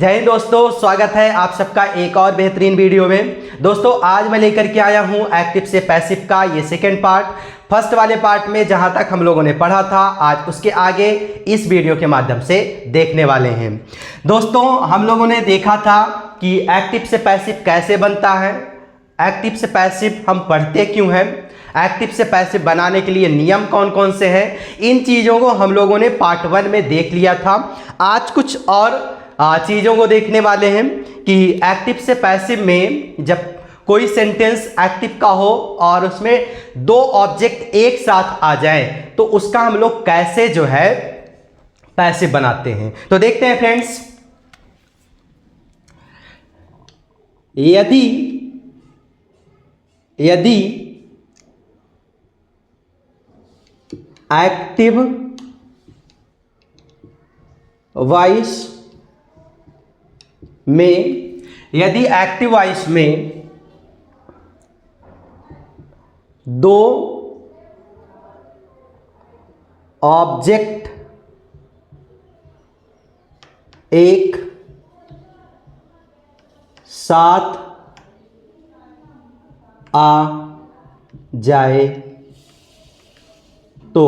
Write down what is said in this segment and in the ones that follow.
जय हिंद दोस्तों, स्वागत है आप सबका एक और बेहतरीन वीडियो में। दोस्तों आज मैं लेकर के आया हूं एक्टिव से पैसिव का ये सेकेंड पार्ट। फर्स्ट वाले पार्ट में जहां तक हम लोगों ने पढ़ा था, आज उसके आगे इस वीडियो के माध्यम से देखने वाले हैं। दोस्तों हम लोगों ने देखा था कि एक्टिव से पैसिव कैसे बनता है, एक्टिव से पैसिव हम पढ़ते क्यों हैं, एक्टिव से पैसिव बनाने के लिए नियम कौन कौन से हैं। इन चीज़ों को हम लोगों ने पार्ट 1 में देख लिया था। आज कुछ और चीज़ों को देखने वाले हैं कि एक्टिव से पैसिव में जब कोई सेंटेंस एक्टिव का हो और उसमें दो ऑब्जेक्ट एक साथ आ जाए तो उसका हम लोग कैसे जो है पैसिव बनाते हैं। तो देखते हैं फ्रेंड्स, यदि एक्टिव वॉइस में दो ऑब्जेक्ट एक साथ आ जाए तो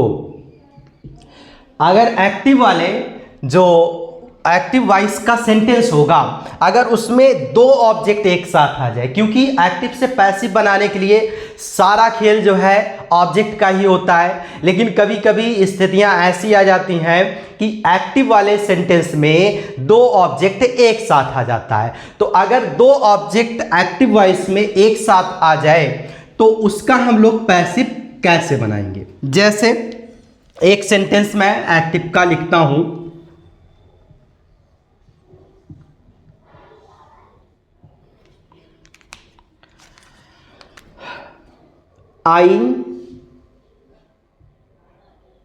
अगर एक्टिव वॉइस का सेंटेंस होगा, अगर उसमें दो ऑब्जेक्ट एक साथ आ जाए, क्योंकि एक्टिव से पैसिव बनाने के लिए सारा खेल जो है ऑब्जेक्ट का ही होता है, लेकिन कभी कभी स्थितियां ऐसी आ जाती हैं कि एक्टिव वाले सेंटेंस में दो ऑब्जेक्ट एक साथ आ जाता है। तो अगर दो ऑब्जेक्ट एक्टिव वॉइस में एक साथ आ जाए तो उसका हम लोग पैसिव कैसे बनाएंगे। जैसे एक सेंटेंस मैं एक्टिव का लिखता हूं, I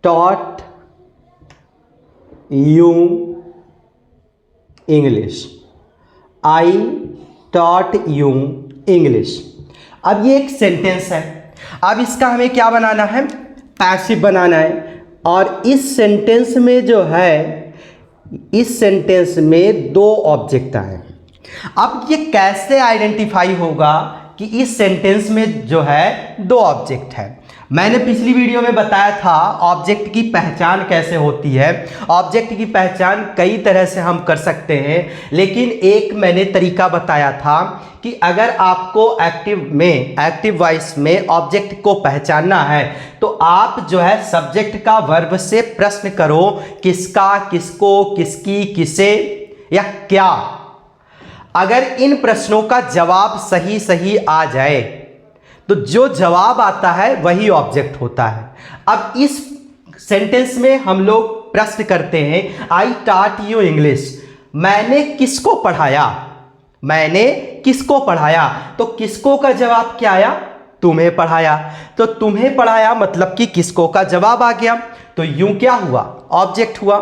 taught you English. I taught you English. अब ये एक सेंटेंस है। अब इसका हमें क्या बनाना है, पैसिव बनाना है। और इस सेंटेंस में जो है, इस सेंटेंस में दो ऑब्जेक्ट आए। अब ये कैसे आइडेंटिफाई होगा कि इस सेंटेंस में जो है दो ऑब्जेक्ट है। मैंने पिछली वीडियो में बताया था ऑब्जेक्ट की पहचान कैसे होती है। ऑब्जेक्ट की पहचान कई तरह से हम कर सकते हैं, लेकिन एक मैंने तरीका बताया था कि अगर आपको एक्टिव वॉइस में ऑब्जेक्ट को पहचानना है तो आप जो है सब्जेक्ट का वर्ब से प्रश्न करो, किसका, किसको, किसकी, किसे या क्या। अगर इन प्रश्नों का जवाब सही आ जाए तो जो जवाब आता है वही ऑब्जेक्ट होता है। अब इस सेंटेंस में हम लोग प्रश्न करते हैं, आई टॉट यू इंग्लिश। मैंने किसको पढ़ाया, मैंने किसको पढ़ाया। तो किसको का जवाब क्या आया, तुम्हें पढ़ाया। तो तुम्हें पढ़ाया मतलब कि किसको का जवाब आ गया, तो यूं क्या हुआ, ऑब्जेक्ट हुआ।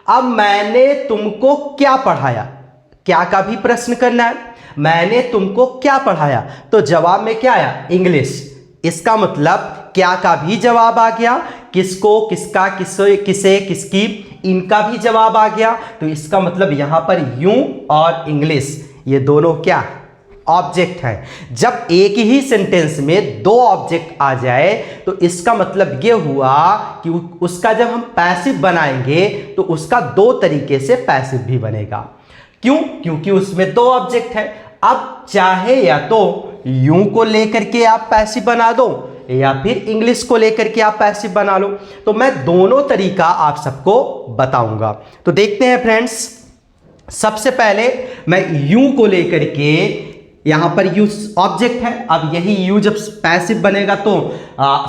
अब मैंने तुमको क्या पढ़ाया, क्या का भी प्रश्न करना है, मैंने तुमको क्या पढ़ाया। तो जवाब में क्या आया, इंग्लिश। इसका मतलब क्या का भी जवाब आ गया, किसको, किसका, किसे, किसकी, इनका भी जवाब आ गया। तो इसका मतलब यहां पर यूं और इंग्लिश ये दोनों क्या, ऑब्जेक्ट है। जब एक ही सेंटेंस में दो ऑब्जेक्ट आ जाए तो इसका मतलब ये हुआ कि उसका जब हम पैसिव बनाएंगे तो उसका दो तरीके से पैसिव भी बनेगा। क्यों, क्योंकि उसमें दो ऑब्जेक्ट है। अब चाहे या तो यूं को लेकर के आप पैसिव बना दो या फिर इंग्लिश को लेकर के आप पैसिव बना लो। तो मैं दोनों तरीका आप सबको बताऊंगा। तो देखते हैं फ्रेंड्स, सबसे पहले मैं यूं को लेकर के, यहां पर यू ऑब्जेक्ट है, अब यही यू जब पैसिव बनेगा तो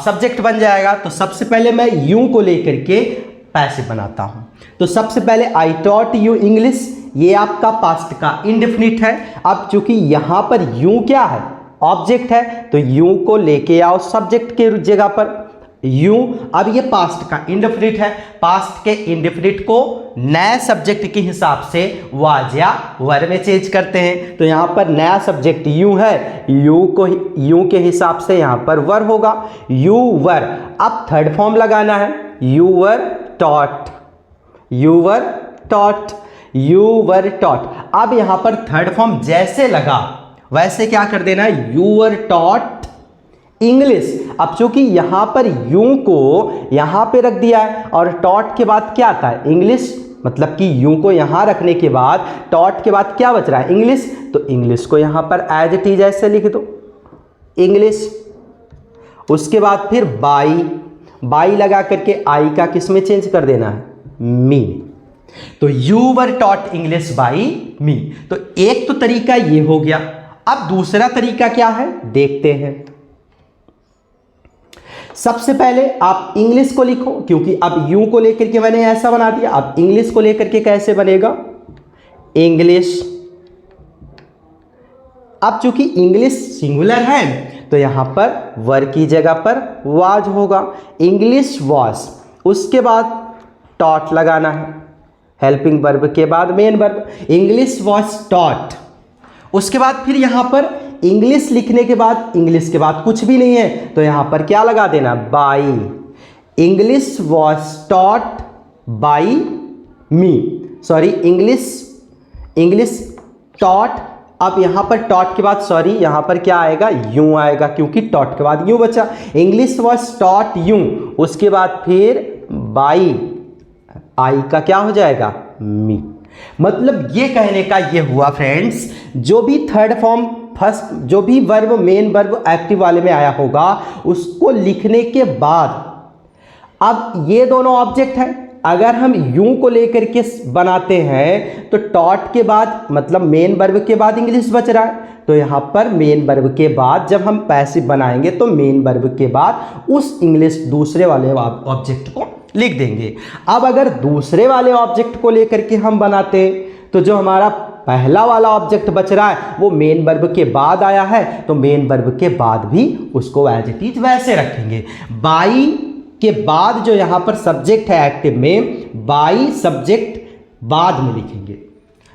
सब्जेक्ट बन जाएगा। तो सबसे पहले मैं यूं को लेकर के पैसिव बनाता हूं। तो सबसे पहले आई टॉट यू इंग्लिश, ये आपका पास्ट का इंडेफिनिट है। अब चूंकि यहां पर यूं क्या है, ऑब्जेक्ट है, तो यूं को लेके आओ सब्जेक्ट के जगह पर, यूं। अब ये पास्ट का इंडेफिनिट है, पास्ट के इंडेफिनिट को नए सब्जेक्ट के हिसाब से वाज या वर में चेंज करते हैं। तो यहां पर नया सब्जेक्ट यूं है, यूं के हिसाब से यहां पर वर होगा, यू वर। अब थर्ड फॉर्म लगाना है, you were taught, you were taught. You were taught. अब यहां पर थर्ड फॉर्म जैसे लगा वैसे क्या कर देना है, यू वर टॉट इंग्लिश। अब चूंकि यहां पर यू को यहां पे रख दिया है और टॉट के बाद क्या आता है, इंग्लिश, मतलब कि यू को यहां रखने के बाद टॉट के बाद क्या बच रहा है, इंग्लिश। तो इंग्लिश को यहां पर एज इट इज ऐसे लिख दो, इंग्लिश। उसके बाद फिर बाई लगा करके आई का किस में चेंज कर देना है, मी। तो you were taught English by me. तो एक तो तरीका ये हो गया। अब दूसरा तरीका क्या है देखते हैं। सबसे पहले आप इंग्लिश को लिखो, क्योंकि अब यू को लेकर के मैंने ऐसा बना दिया। अब इंग्लिश को लेकर के कैसे बनेगा, इंग्लिश। अब चूंकि इंग्लिश सिंगुलर है तो यहां पर वर की जगह पर वाज होगा, इंग्लिश वॉज। उसके बाद टॉट लगाना है, हेल्पिंग वर्ब के बाद main verb, English was taught. उसके बाद फिर यहां पर इंग्लिश लिखने के बाद इंग्लिश के बाद कुछ भी नहीं है तो यहां पर क्या लगा देना, by. English was taught by me, sorry English taught. अब यहां पर टॉट के बाद सॉरी यहां पर क्या आएगा, यू आएगा, क्योंकि टॉट के बाद यू बचा। इंग्लिश वॉज टॉट यू, उसके बाद फिर बाई, आई का क्या हो जाएगा, मी। मतलब ये कहने का ये हुआ फ्रेंड्स, जो भी थर्ड फॉर्म फर्स्ट, जो भी वर्ब मेन वर्ब एक्टिव वाले में आया होगा उसको लिखने के बाद, अब ये दोनों ऑब्जेक्ट हैं, अगर हम यू को लेकर के बनाते हैं तो टॉट के बाद मतलब मेन वर्ब के बाद इंग्लिश बच रहा है, तो यहां पर मेन वर्ब के बाद जब हम पैसिव बनाएंगे तो मेन वर्ब के बाद उस इंग्लिश दूसरे वाले ऑब्जेक्ट को लिख देंगे। अब अगर दूसरे वाले ऑब्जेक्ट को लेकर के हम बनाते तो जो हमारा पहला वाला ऑब्जेक्ट बच रहा है वो मेन वर्ब के बाद आया है, तो मेन वर्ब के बाद भी उसको एज इट इज वैसे रखेंगे। बाई के बाद जो यहां पर सब्जेक्ट है एक्टिव में, बाई सब्जेक्ट बाद में लिखेंगे।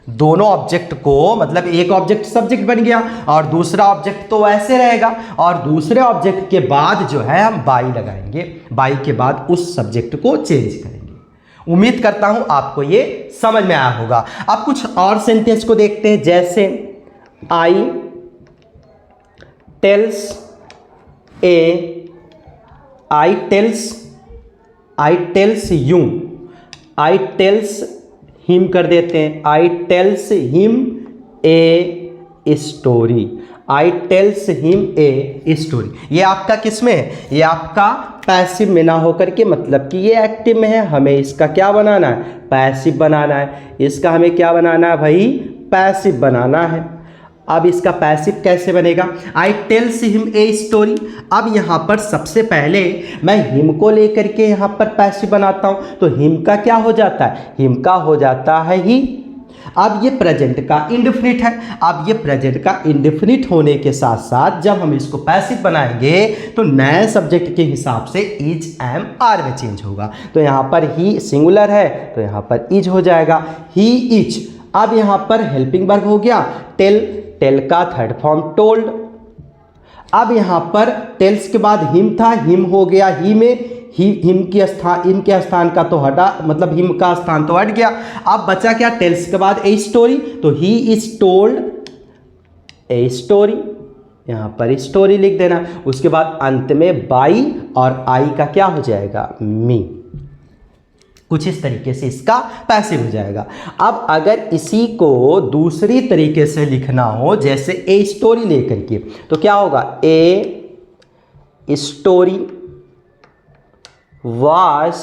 दोनों ऑब्जेक्ट को मतलब एक ऑब्जेक्ट सब्जेक्ट बन गया और दूसरा ऑब्जेक्ट तो वैसे रहेगा, और दूसरे ऑब्जेक्ट के बाद जो है हम बाई लगाएंगे, बाई के बाद उस सब्जेक्ट को चेंज करेंगे। उम्मीद करता हूं आपको ये समझ में आया होगा। अब कुछ और सेंटेंस को देखते हैं, जैसे I tells you, I tells him कर देते हैं, I tells him a story, I tells him a story. ये आपका किस में है, ये आपका पैसिव में ना होकर के, मतलब कि ये एक्टिव में है, हमें इसका क्या बनाना है, पैसिव बनाना है। इसका हमें क्या बनाना है भाई, पैसिव बनाना है। अब इसका पैसिव कैसे बनेगा, आई टेल्स हिम ए स्टोरी। अब यहाँ पर सबसे पहले मैं हिम को लेकर के यहाँ पर पैसिव बनाता हूँ, तो हिम का क्या हो जाता है, हिम का हो जाता है ही। अब ये प्रेजेंट का इंडेफिनिट है। अब ये प्रेजेंट का इंडेफिनिट होने के साथ साथ जब हम इसको पैसिव बनाएंगे तो नए सब्जेक्ट के हिसाब से इज एम आर में चेंज होगा। तो यहाँ पर ही सिंगुलर है तो यहाँ पर इज हो जाएगा, ही इज। अब यहाँ पर हेल्पिंग वर्ब हो गया टेल का थर्ड फॉर्म टोल्ड। अब यहाँ पर टेल्स के बाद हिम था, हिम हो गया ही में, हिम के स्थान का तो हटा, मतलब हिम का स्थान तो हट गया। अब बचा क्या, टेल्स के बाद ए स्टोरी, तो he is told a story, यहाँ पर स्टोरी लिख देना। उसके बाद अंत में बाई और आई का क्या हो जाएगा, मी। कुछ इस तरीके से इसका पैसिव हो जाएगा। अब अगर इसी को दूसरी तरीके से लिखना हो, जैसे ए स्टोरी लेकर के, तो क्या होगा, a story was,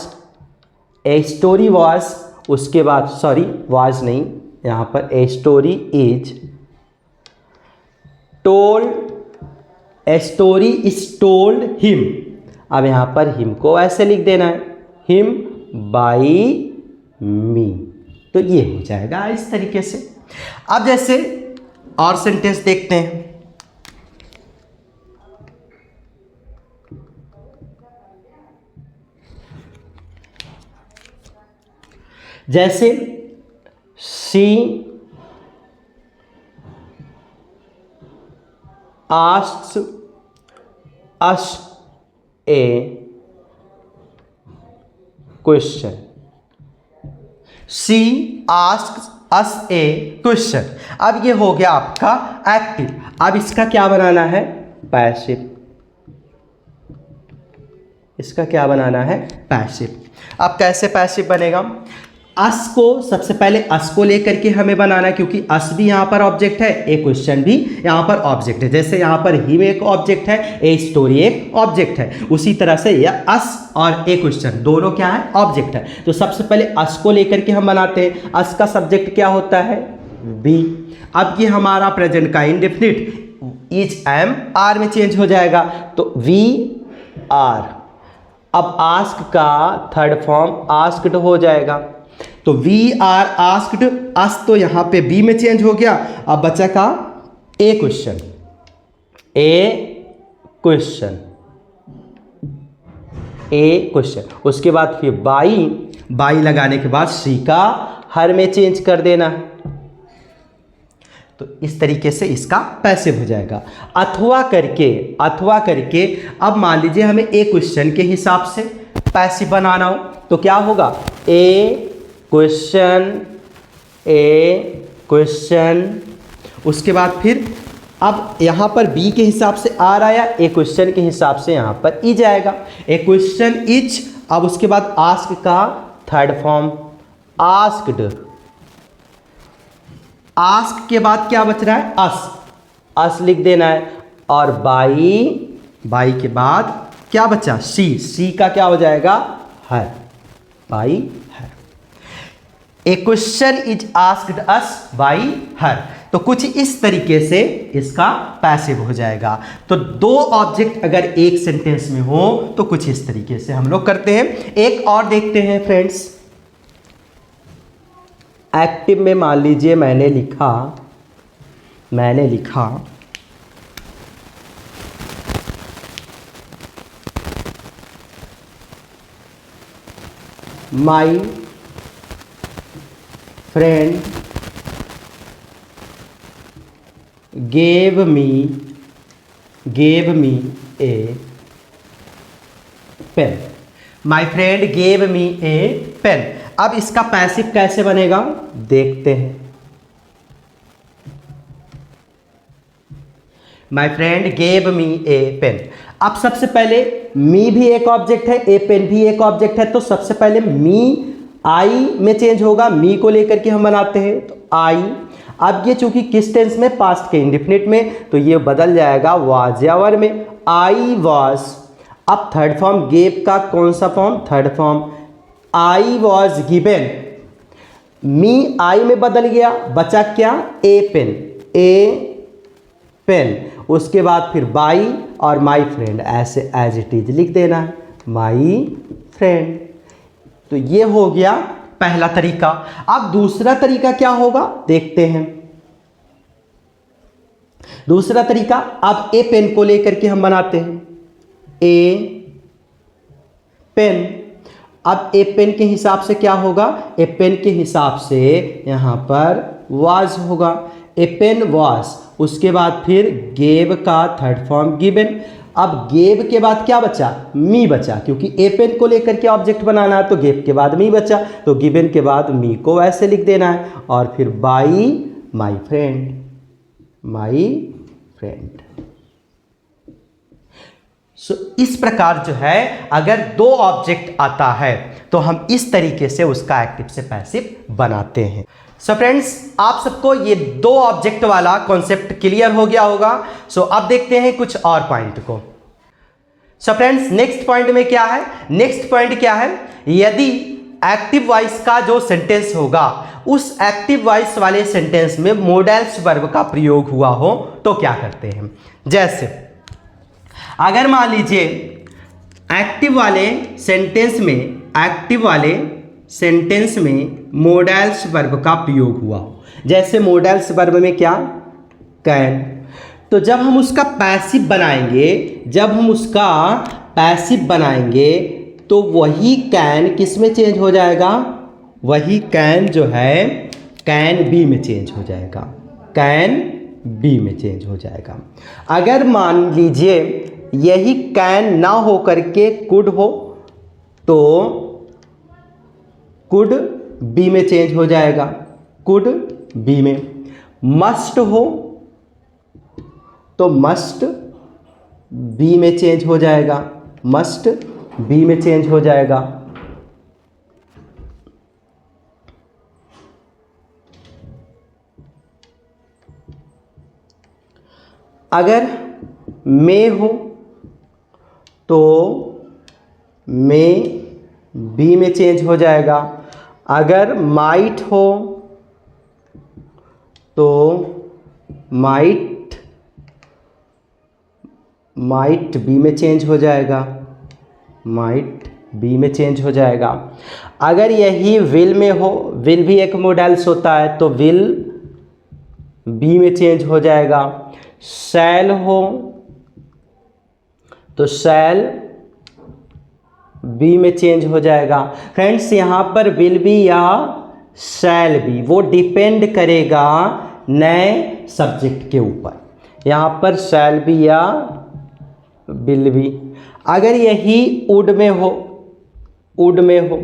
a story was, उसके बाद सॉरी वाज नहीं, यहां पर a story is told, a story is told him. अब यहां पर हिम को ऐसे लिख देना है, हिम बाई मी। तो ये हो जाएगा इस तरीके से। अब जैसे और सेंटेंस देखते हैं, जैसे she asks us A question, she asks us A question. अब ये हो गया आपका एक्टिव। अब इसका क्या बनाना है? पैसिव। इसका क्या बनाना है? पैसिव। अब कैसे पैसिव बनेगा? अस को सबसे पहले अस को लेकर के हमें बनाना है, क्योंकि अस भी यहाँ पर ऑब्जेक्ट है, ए क्वेश्चन भी यहाँ पर ऑब्जेक्ट है। जैसे यहाँ पर ही एक ऑब्जेक्ट है, ए स्टोरी एक ऑब्जेक्ट है, उसी तरह से यह अस और ए क्वेश्चन दोनों क्या है? ऑब्जेक्ट है। तो सबसे पहले अस को लेकर के हम बनाते हैं। अस का सब्जेक्ट क्या होता है? बी। अब ये हमारा प्रेजेंट का इंडेफिनिट इज एम आर में चेंज हो जाएगा, तो वी आर। अब आस्क का थर्ड फॉर्म आस्क्ड हो जाएगा, तो वी आर आस्क्ड। अस तो यहां पे बी में चेंज हो गया। अब बचा का ए क्वेश्चन। ए क्वेश्चन, ए क्वेश्चन। उसके बाद फिर बाई, बाई लगाने के बाद सी का हर में चेंज कर देना। तो इस तरीके से इसका पैसिव हो जाएगा। अथवा करके अब मान लीजिए हमें ए क्वेश्चन के हिसाब से पैसिव बनाना हो, तो क्या होगा? ए क्वेश्चन, ए क्वेश्चन। उसके बाद फिर अब यहाँ पर बी के हिसाब से आर आया, ए क्वेश्चन के हिसाब से यहाँ पर ई जाएगा, ए क्वेश्चन इज। अब उसके बाद आस्क का थर्ड फॉर्म आस्क्ड। आस्क के बाद क्या बच रहा है? अस। अस लिख देना है। और बाई, बाई के बाद क्या बचा? सी। सी का क्या हो जाएगा? Her. By her. A question is asked us by her. तो कुछ इस तरीके से इसका पैसिव हो जाएगा। तो दो ऑब्जेक्ट अगर एक सेंटेंस में हो तो कुछ इस तरीके से हम लोग करते हैं। एक और देखते हैं फ्रेंड्स। एक्टिव में मान लीजिए मैंने लिखा my friend gave me a pen। My friend gave me a pen। अब इसका पैसिव कैसे बनेगा देखते हैं। My friend gave me a pen। अब सबसे पहले मी भी एक ऑब्जेक्ट है, ए पेन भी एक ऑब्जेक्ट है, तो सबसे पहले मी आई में चेंज होगा। मी को लेकर के हम बनाते हैं, तो आई। अब ये चूंकि किस टेंस में? पास्ट के इंडेफिनिट में, तो ये बदल जाएगा वाज या वर में। I was. अब थर्ड फॉर्म गेव का कौन सा form? Third form. I was given. Me I में बदल गया, बचा क्या? A pen. A pen. उसके बाद फिर बाई और माई फ्रेंड, ऐसे एज इट इज लिख देना है, माई फ्रेंड। तो ये हो गया पहला तरीका। अब दूसरा तरीका क्या होगा देखते हैं। दूसरा तरीका, अब ए पेन को लेकर के हम बनाते हैं, ए पेन। अब ए पेन के हिसाब से क्या होगा? ए पेन के हिसाब से यहां पर वाज होगा, ए पेन वाज। उसके बाद फिर गेव का थर्ड फॉर्म गिवन। अब गेव के बाद क्या बचा? मी बचा, क्योंकि ए पेन को लेकर के ऑब्जेक्ट बनाना है, तो गेव के बाद मी बचा, तो गिवन के बाद मी को ऐसे लिख देना है। और फिर by my friend, my friend. So इस प्रकार जो है अगर दो ऑब्जेक्ट आता है तो हम इस तरीके से उसका एक्टिव से पैसिव बनाते हैं। सो फ्रेंड्स, आप सबको ये दो ऑब्जेक्ट वाला कॉन्सेप्ट क्लियर हो गया होगा। सो अब देखते हैं कुछ और पॉइंट को। सो फ्रेंड्स, नेक्स्ट पॉइंट में क्या है? नेक्स्ट पॉइंट क्या है? यदि एक्टिव वॉइस का जो सेंटेंस होगा उस एक्टिव वॉइस वाले सेंटेंस में मोडल्स वर्ब का प्रयोग हुआ हो तो क्या करते हैं। जैसे अगर मान लीजिए एक्टिव वाले सेंटेंस में मोडल्स वर्ब का प्रयोग हुआ हो, जैसे मोडल्स वर्ब में क्या? कैन। तो जब हम उसका पैसिव बनाएंगे तो वही कैन किस में चेंज हो जाएगा? वही कैन जो है कैन बी में चेंज हो जाएगा, कैन बी में चेंज हो जाएगा। अगर मान लीजिए यही कैन ना हो करके कुड हो तो कुड बी में चेंज हो जाएगा, कुड बी में, मस्ट हो तो मस्ट बी में चेंज हो जाएगा, मस्ट बी में चेंज हो जाएगा। अगर मे हो तो मे बी में चेंज हो जाएगा। अगर माइट हो तो माइट बी में चेंज हो जाएगा, माइट बी में चेंज हो जाएगा। अगर यही विल में हो, विल भी एक मॉडल्स होता है, तो विल बी में चेंज हो जाएगा। शैल हो तो शैल बी में चेंज हो जाएगा। फ्रेंड्स यहाँ पर विल बी या शैल बी वो डिपेंड करेगा नए सब्जेक्ट के ऊपर। यहाँ पर शैल बी या विल बी। अगर यही वुड में हो, वुड में हो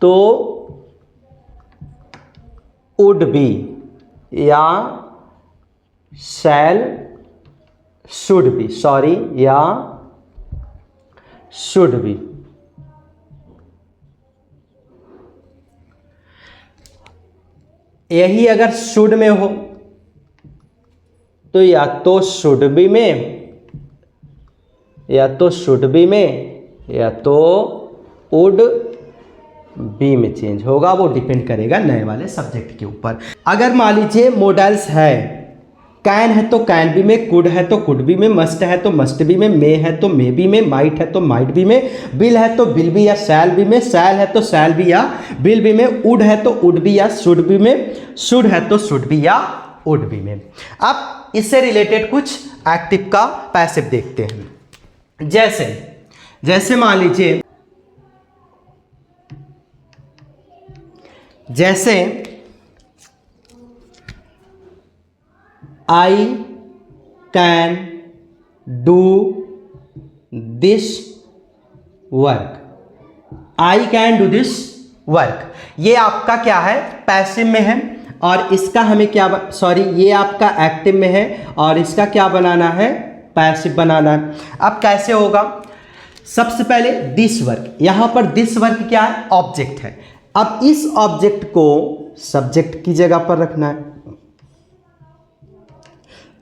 तो वुड बी या शैल शुड बी, सॉरी, या शुड बी। यही अगर शुड में हो तो या तो शुड बी में, या तो शुड बी में, या तो वुड बी में चेंज होगा। वो डिपेंड करेगा नए वाले सब्जेक्ट के ऊपर। अगर मान लीजिए मॉडल्स है, कैन है तो कैन बी में, कुड है तो कुड बी में, मस्ट है तो मस्ट बी में, मे है तो मे बी में, माइट है तो माइट बी में, विल है तो विल बी या शैल बी में, शैल है तो शैल बी या विल बी में, वुड है तो वुड बी या शुड बी में, शुड है तो शुड बी या वुड बी में। अब इससे रिलेटेड कुछ एक्टिव का पैसिव देखते हैं। जैसे मान लीजिए, जैसे I can do this work, I can do this work, ये आपका क्या है, पैसिव में है। और इसका हमें क्या, सॉरी, ये आपका एक्टिव में है और इसका क्या बनाना है, पैसिव बनाना है। अब कैसे होगा, सबसे पहले दिस वर्क, यहां पर दिस वर्क क्या है, ऑब्जेक्ट है। अब इस ऑब्जेक्ट को सब्जेक्ट की जगह पर रखना है।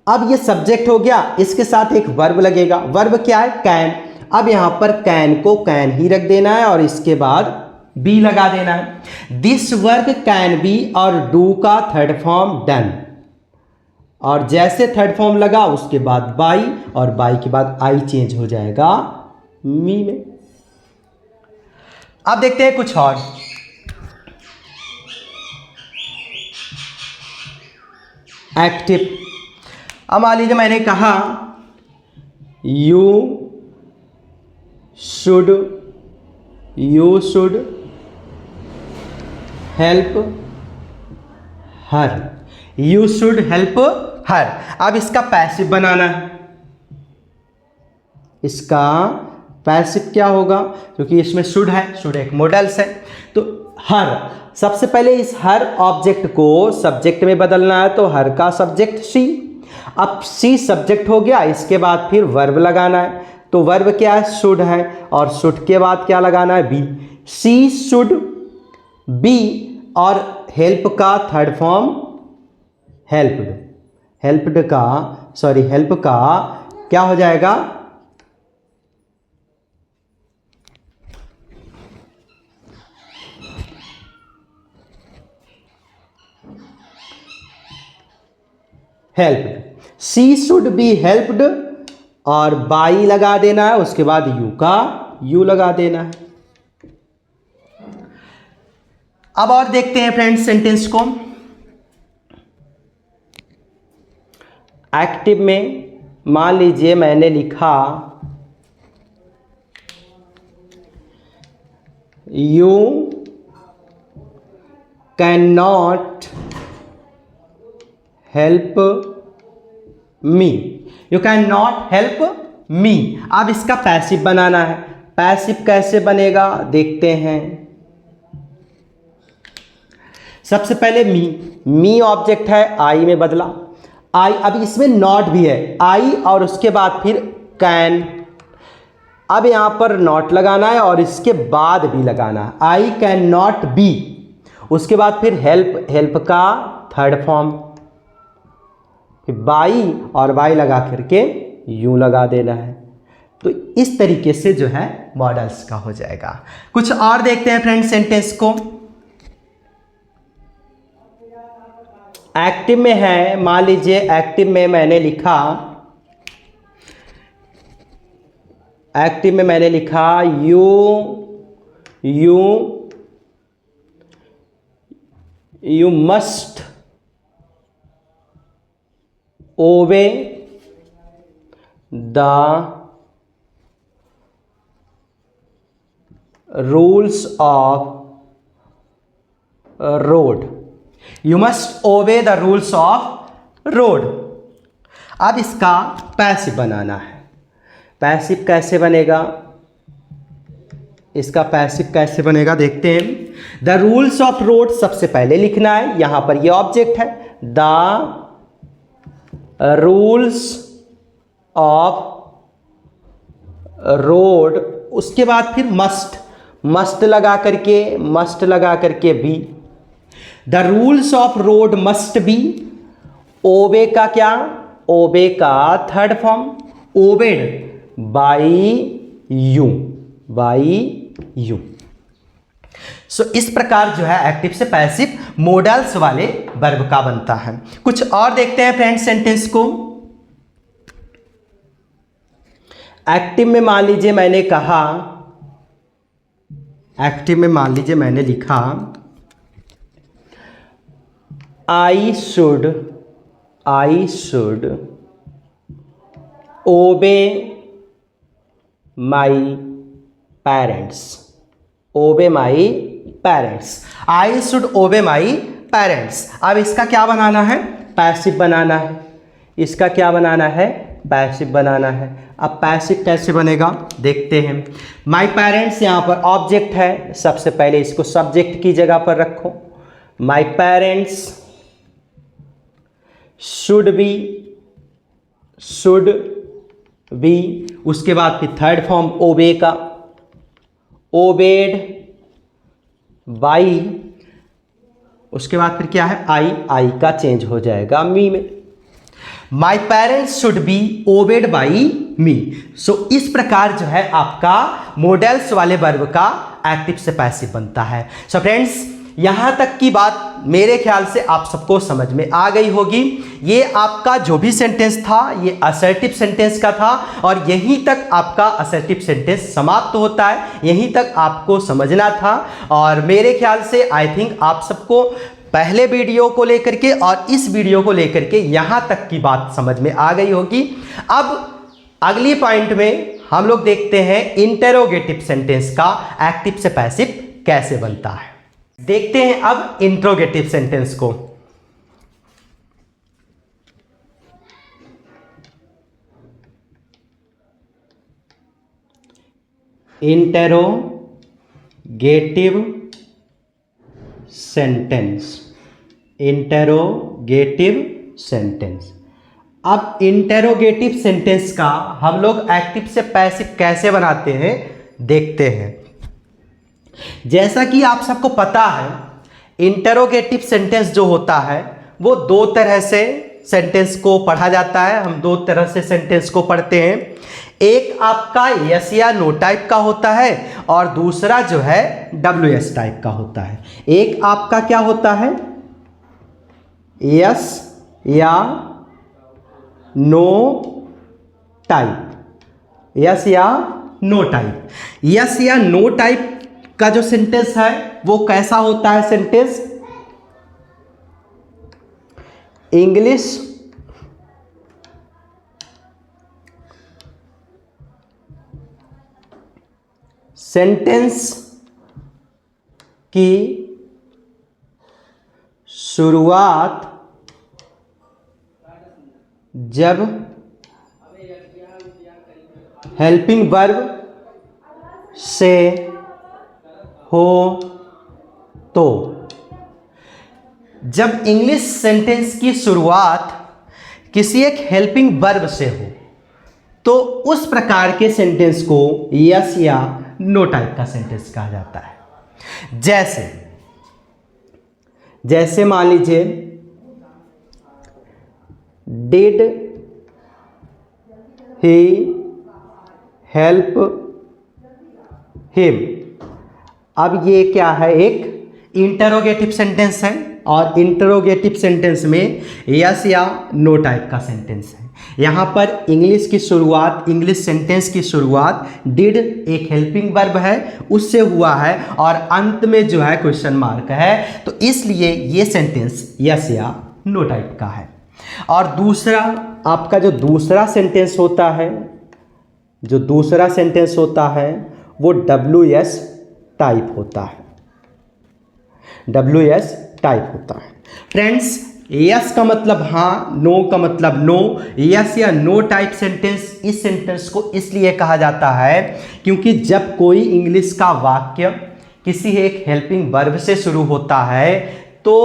अब ये सब्जेक्ट हो गया, इसके साथ एक वर्ब लगेगा। वर्ब क्या है, कैन। अब यहां पर कैन को कैन ही रख देना है और इसके बाद बी लगा देना है। दिस वर्क कैन बी और डू का थर्ड फॉर्म डन, और जैसे थर्ड फॉर्म लगा उसके बाद बाई, और बाई के बाद आई चेंज हो जाएगा मी में। अब देखते हैं कुछ और। एक्टिव, अब मान लीजिए मैंने कहा you should help her, you should help her. अब इसका पैसिव बनाना है। इसका पैसिव क्या होगा, क्योंकि इसमें शुड है, शुड एक मॉडल्स है, तो हर। सबसे पहले इस हर ऑब्जेक्ट को सब्जेक्ट में बदलना है, तो हर का सब्जेक्ट सी। अब सी सब्जेक्ट हो गया, इसके बाद फिर वर्ब लगाना है, तो वर्ब क्या है, शुड है, और शुड के बाद क्या लगाना है, बी। सी शुड बी, और हेल्प का थर्ड फॉर्म हेल्प्ड, हेल्प्ड का, सॉरी, हेल्प का क्या हो जाएगा, helped. She should be helped, और बाई लगा देना है, उसके बाद यू का यू लगा देना है। अब और देखते हैं फ्रेंड्स सेंटेंस को। एक्टिव में मान लीजिए मैंने लिखा you can not help me, you can not help me. अब इसका पैसिव बनाना है। पैसिव कैसे बनेगा देखते हैं। सबसे पहले मी ऑब्जेक्ट है, आई में बदला, आई, अब इसमें नॉट भी है, आई और उसके बाद फिर कैन, अब यहाँ पर नॉट लगाना है और इसके बाद भी लगाना है, आई कैन नॉट बी, उसके बाद फिर हेल्प, हेल्प का थर्ड फॉर्म, फिर बाई और बाई लगा करके यूं लगा देना है। तो इस तरीके से जो है मॉडल्स का हो जाएगा। कुछ और देखते हैं फ्रेंड सेंटेंस को। एक्टिव में है, मान लीजिए एक्टिव में मैंने लिखा, एक्टिव में मैंने लिखा you must obey the rules of road, you must obey the rules of road. अब इसका पैसिव बनाना है। पैसिव कैसे बनेगा, इसका पैसिव कैसे बनेगा देखते हैं। द रूल्स ऑफ रोड सबसे पहले लिखना है, यहां पर ये ऑब्जेक्ट है, द रूल्स ऑफ रोड, उसके बाद फिर मस्ट, मस्ट लगा करके be, the rules of road must be, obey का क्या, ओबे का third form, obeyed by you. So इस प्रकार जो है एक्टिव से पैसिव मोडल्स वाले वर्ब का बनता है। कुछ और देखते हैं फ्रेंड सेंटेंस को। एक्टिव में मान लीजिए मैंने कहा, एक्टिव में मान लीजिए मैंने लिखा आई शुड ओबे माई पेरेंट्स, ओबे माई पेरेंट्स, आई शुड ओबे माई पेरेंट्स। अब इसका क्या बनाना है, पैसिव बनाना है, इसका क्या बनाना है, पैसिव बनाना है। अब पैसिव कैसे बनेगा देखते हैं। माई पेरेंट्स यहाँ पर ऑब्जेक्ट है, सबसे पहले इसको सब्जेक्ट की जगह पर रखो, माई पेरेंट्स शुड बी, उसके बाद फिर थर्ड फॉर्म ओबे का, ओबेड बाई, उसके बाद फिर क्या है, आई का चेंज हो जाएगा मी में। My parents should be obeyed by me. So इस प्रकार जो है आपका मॉडल्स वाले वर्ब का एक्टिव से पैसिव बनता है। सो फ्रेंड्स, यहां तक की बात मेरे ख्याल से आप सबको समझ में आ गई होगी। ये आपका जो भी सेंटेंस था ये असर्टिव सेंटेंस का था और यहीं तक आपका असर्टिव सेंटेंस समाप्त होता है, यहीं तक आपको समझना था। और मेरे ख्याल से आई थिंक आप सबको पहले वीडियो को लेकर के और इस वीडियो को लेकर के यहां तक की बात समझ में आ गई होगी। अब अगली पॉइंट में हम लोग देखते हैं इंटेरोगेटिव सेंटेंस का एक्टिव से पैसिव कैसे बनता है। देखते हैं अब इंट्रोगेटिव सेंटेंस को। Interrogative sentence, interrogative sentence. अब इंटेरोगेटिव सेंटेंस का हम लोग एक्टिव से पैसिव कैसे बनाते हैं देखते हैं। जैसा कि आप सबको पता है, इंटेरोगेटिव सेंटेंस जो होता है वो दो तरह से सेंटेंस को पढ़ा जाता है। हम दो तरह से सेंटेंस को पढ़ते हैं। एक आपका यस या नो टाइप का होता है और दूसरा जो है WS टाइप का होता है। एक आपका क्या होता है, यस या नो टाइप, यस या नो टाइप। यस या नो टाइप का जो सेंटेंस है वो कैसा होता है सेंटेंस, इंग्लिश सेंटेंस की शुरुआत जब हेल्पिंग वर्ब से हो तो, जब इंग्लिश सेंटेंस की शुरुआत किसी एक हेल्पिंग वर्ब से हो तो उस प्रकार के सेंटेंस को यस या नो टाइप का सेंटेंस कहा जाता है। जैसे मान लीजिए डिड ही हेल्प हिम। अब ये क्या है, एक इंटरोगेटिव सेंटेंस है और इंटरोगेटिव सेंटेंस में यस या नो टाइप का सेंटेंस है। यहाँ पर इंग्लिश की शुरुआत, इंग्लिश सेंटेंस की शुरुआत डिड एक हेल्पिंग वर्ब है उससे हुआ है और अंत में जो है क्वेश्चन मार्क है, तो इसलिए ये सेंटेंस यस या नो टाइप का है। और दूसरा, आपका जो दूसरा सेंटेंस होता है, वो WS टाइप होता है। WS टाइप होता है। फ्रेंड्स, यस का मतलब हाँ, नो का मतलब नो। यस या नो टाइप सेंटेंस, इस सेंटेंस को इसलिए कहा जाता है क्योंकि जब कोई इंग्लिश का वाक्य किसी एक हेल्पिंग वर्ब से शुरू होता है तो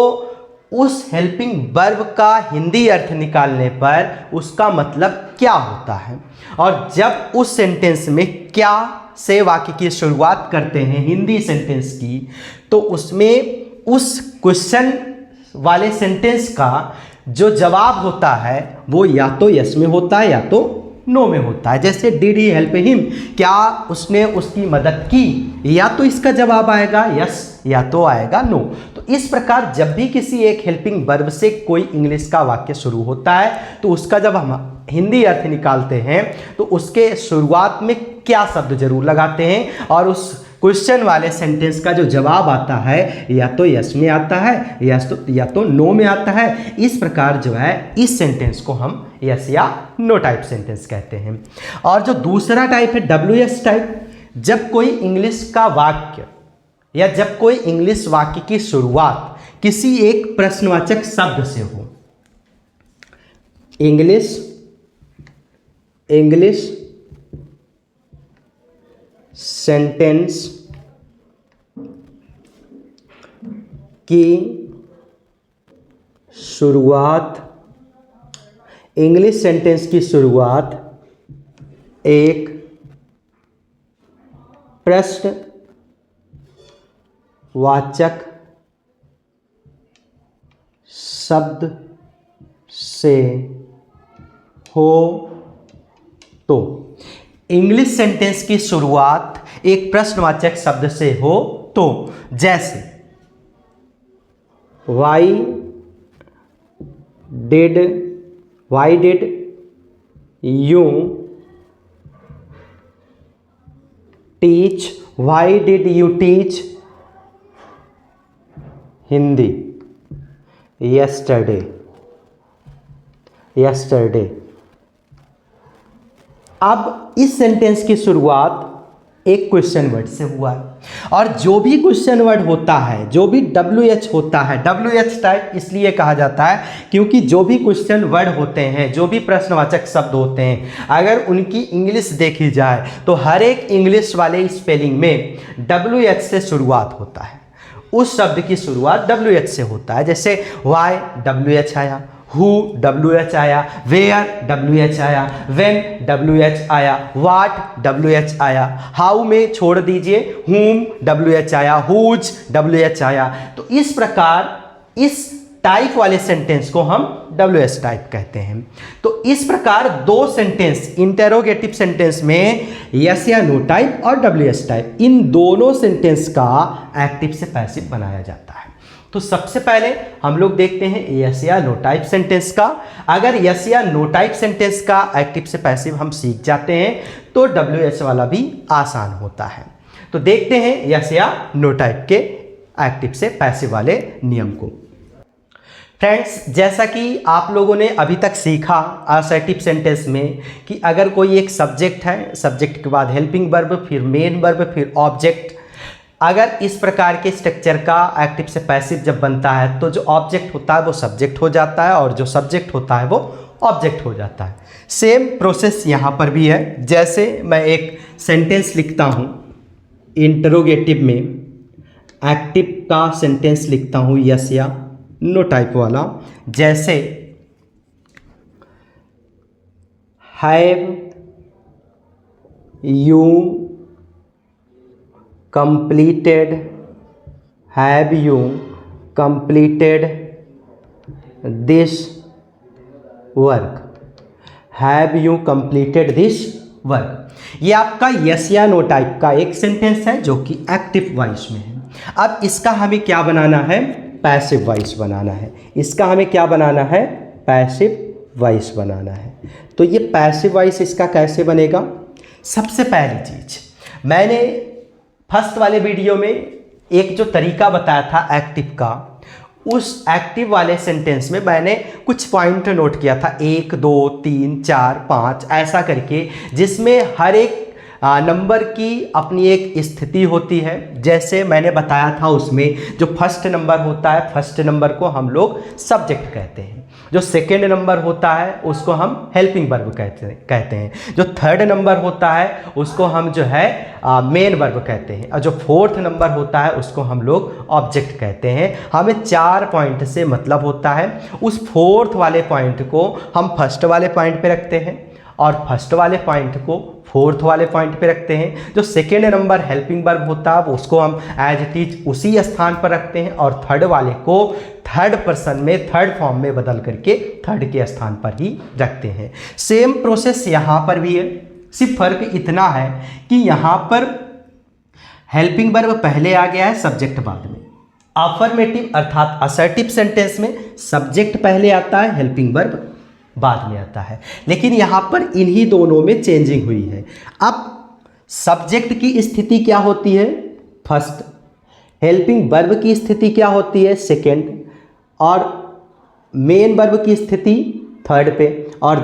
उस हेल्पिंग वर्ब का हिंदी अर्थ निकालने पर उसका मतलब क्या होता है, और जब उस सेंटेंस में क्या से वाक्य की शुरुआत करते हैं हिंदी सेंटेंस की, तो उसमें उस क्वेश्चन वाले सेंटेंस का जो जवाब होता है वो या तो यस में होता है या तो नो में होता है। जैसे डिड ही हेल्प हिम, क्या उसने उसकी मदद की, या तो इसका जवाब आएगा यस या तो आएगा नो। तो इस प्रकार जब भी किसी एक हेल्पिंग वर्ब से कोई इंग्लिश का वाक्य शुरू होता है तो उसका जब हम हिंदी अर्थ निकालते हैं तो उसके शुरुआत में क्या शब्द जरूर लगाते हैं और उस क्वेश्चन वाले सेंटेंस का जो जवाब आता है या तो यस में आता है या तो नो में आता है। इस प्रकार जो है इस सेंटेंस को हम यस या नो टाइप सेंटेंस कहते हैं। और जो दूसरा टाइप है WS टाइप, जब कोई इंग्लिश का वाक्य या जब कोई इंग्लिश वाक्य की शुरुआत किसी एक प्रश्नवाचक शब्द से हो। इंग्लिश सेंटेंस की शुरुआत, इंग्लिश सेंटेंस की शुरुआत एक प्रश्नवाचक शब्द से हो तो, इंग्लिश सेंटेंस की शुरुआत एक प्रश्नवाचक शब्द से हो तो, जैसे why did you teach, why did you teach Hindi yesterday। अब इस सेंटेंस की शुरुआत एक क्वेश्चन वर्ड से हुआ है और जो भी क्वेश्चन वर्ड होता है, जो भी WH होता है, WH टाइप इसलिए कहा जाता है क्योंकि जो भी क्वेश्चन वर्ड होते हैं, जो भी प्रश्नवाचक शब्द होते हैं, अगर उनकी इंग्लिश देखी जाए तो हर एक इंग्लिश वाले स्पेलिंग में WH से शुरुआत होता है। उस शब्द की शुरुआत WH से होता है। जैसे वाई WH आया, हु WH आया, वेयर WH आया, व्हेन WH आया, व्हाट WH आया, हाउ में छोड़ दीजिए, whom WH आया, whose WH आया। तो इस प्रकार इस टाइप वाले सेंटेंस को हम WS टाइप कहते हैं। तो इस प्रकार दो सेंटेंस इंटरोगेटिव सेंटेंस में यस या नो टाइप और WS टाइप, इन दोनों सेंटेंस का एक्टिव से पैसिव बनाया जाता है। तो सबसे पहले हम लोग देखते हैं यस या नो टाइप सेंटेंस का। अगर यस या नो टाइप सेंटेंस का एक्टिव से पैसिव हम सीख जाते हैं तो WH वाला भी आसान होता है। तो देखते हैं यस या नो टाइप के एक्टिव से पैसिव वाले नियम को। फ्रेंड्स, जैसा कि आप लोगों ने अभी तक सीखा असर्टिव सेंटेंस में कि अगर कोई एक सब्जेक्ट है, सब्जेक्ट के बाद हेल्पिंग वर्ब, फिर मेन वर्ब, फिर ऑब्जेक्ट, अगर इस प्रकार के स्ट्रक्चर का एक्टिव से पैसिव जब बनता है तो जो ऑब्जेक्ट होता है वो सब्जेक्ट हो जाता है और जो सब्जेक्ट होता है वो ऑब्जेक्ट हो जाता है। सेम प्रोसेस यहाँ पर भी है। जैसे मैं एक सेंटेंस लिखता हूँ इंटरोगेटिव में, एक्टिव का सेंटेंस लिखता हूँ यस या नो टाइप वाला, जैसे have you completed, have you completed this work, have you completed this work. ये आपका यस या नो टाइप का एक सेंटेंस है जो कि एक्टिव वॉइस में है। अब इसका हमें क्या बनाना है, पैसिव वॉइस बनाना है। इसका हमें क्या बनाना है, पैसिव वॉइस बनाना है। तो ये पैसिव वॉइस इसका कैसे बनेगा, सबसे पहली चीज मैंने फर्स्ट वाले वीडियो में एक जो तरीका बताया था एक्टिव का, उस एक्टिव वाले सेंटेंस में मैंने कुछ पॉइंट नोट किया था, 1 2 3 4 5 ऐसा करके, जिसमें हर एक नंबर की अपनी एक स्थिति होती है। जैसे मैंने बताया था उसमें जो फर्स्ट नंबर होता है, फर्स्ट नंबर को हम लोग सब्जेक्ट कहते हैं। जो सेकेंड नंबर होता है उसको हम हेल्पिंग वर्ब कहते हैं। जो थर्ड नंबर होता है उसको हम जो है मेन वर्ब कहते हैं। और जो फोर्थ नंबर होता है उसको हम लोग ऑब्जेक्ट कहते हैं। हमें 4 पॉइंट से मतलब होता है। उस फोर्थ वाले पॉइंट को हम फर्स्ट वाले पॉइंट पे रखते हैं और फर्स्ट वाले पॉइंट को फोर्थ वाले पॉइंट पे रखते हैं। जो सेकेंड नंबर हेल्पिंग वर्ब होता है उसको हम एज इट इज उसी स्थान पर रखते हैं और थर्ड वाले को थर्ड पर्सन में, थर्ड फॉर्म में बदल करके थर्ड के स्थान पर ही रखते हैं। सेम प्रोसेस यहाँ पर भी है, सिर्फ फर्क इतना है कि यहाँ पर हेल्पिंग वर्ब पहले आ गया है, सब्जेक्ट बाद में। अफर्मेटिव अर्थात असर्टिव सेंटेंस में सब्जेक्ट पहले आता है, हेल्पिंग वर्ब बाद में आता है। लेकिन यहाँ पर इन्हीं दोनों में चेंजिंग हुई है। अब सब्जेक्ट की स्थिति क्या होती है, फर्स्ट, हेल्पिंग वर्ब की स्थिति क्या होती है, सेकेंड, और मेन वर्ब की स्थिति थर्ड पे, और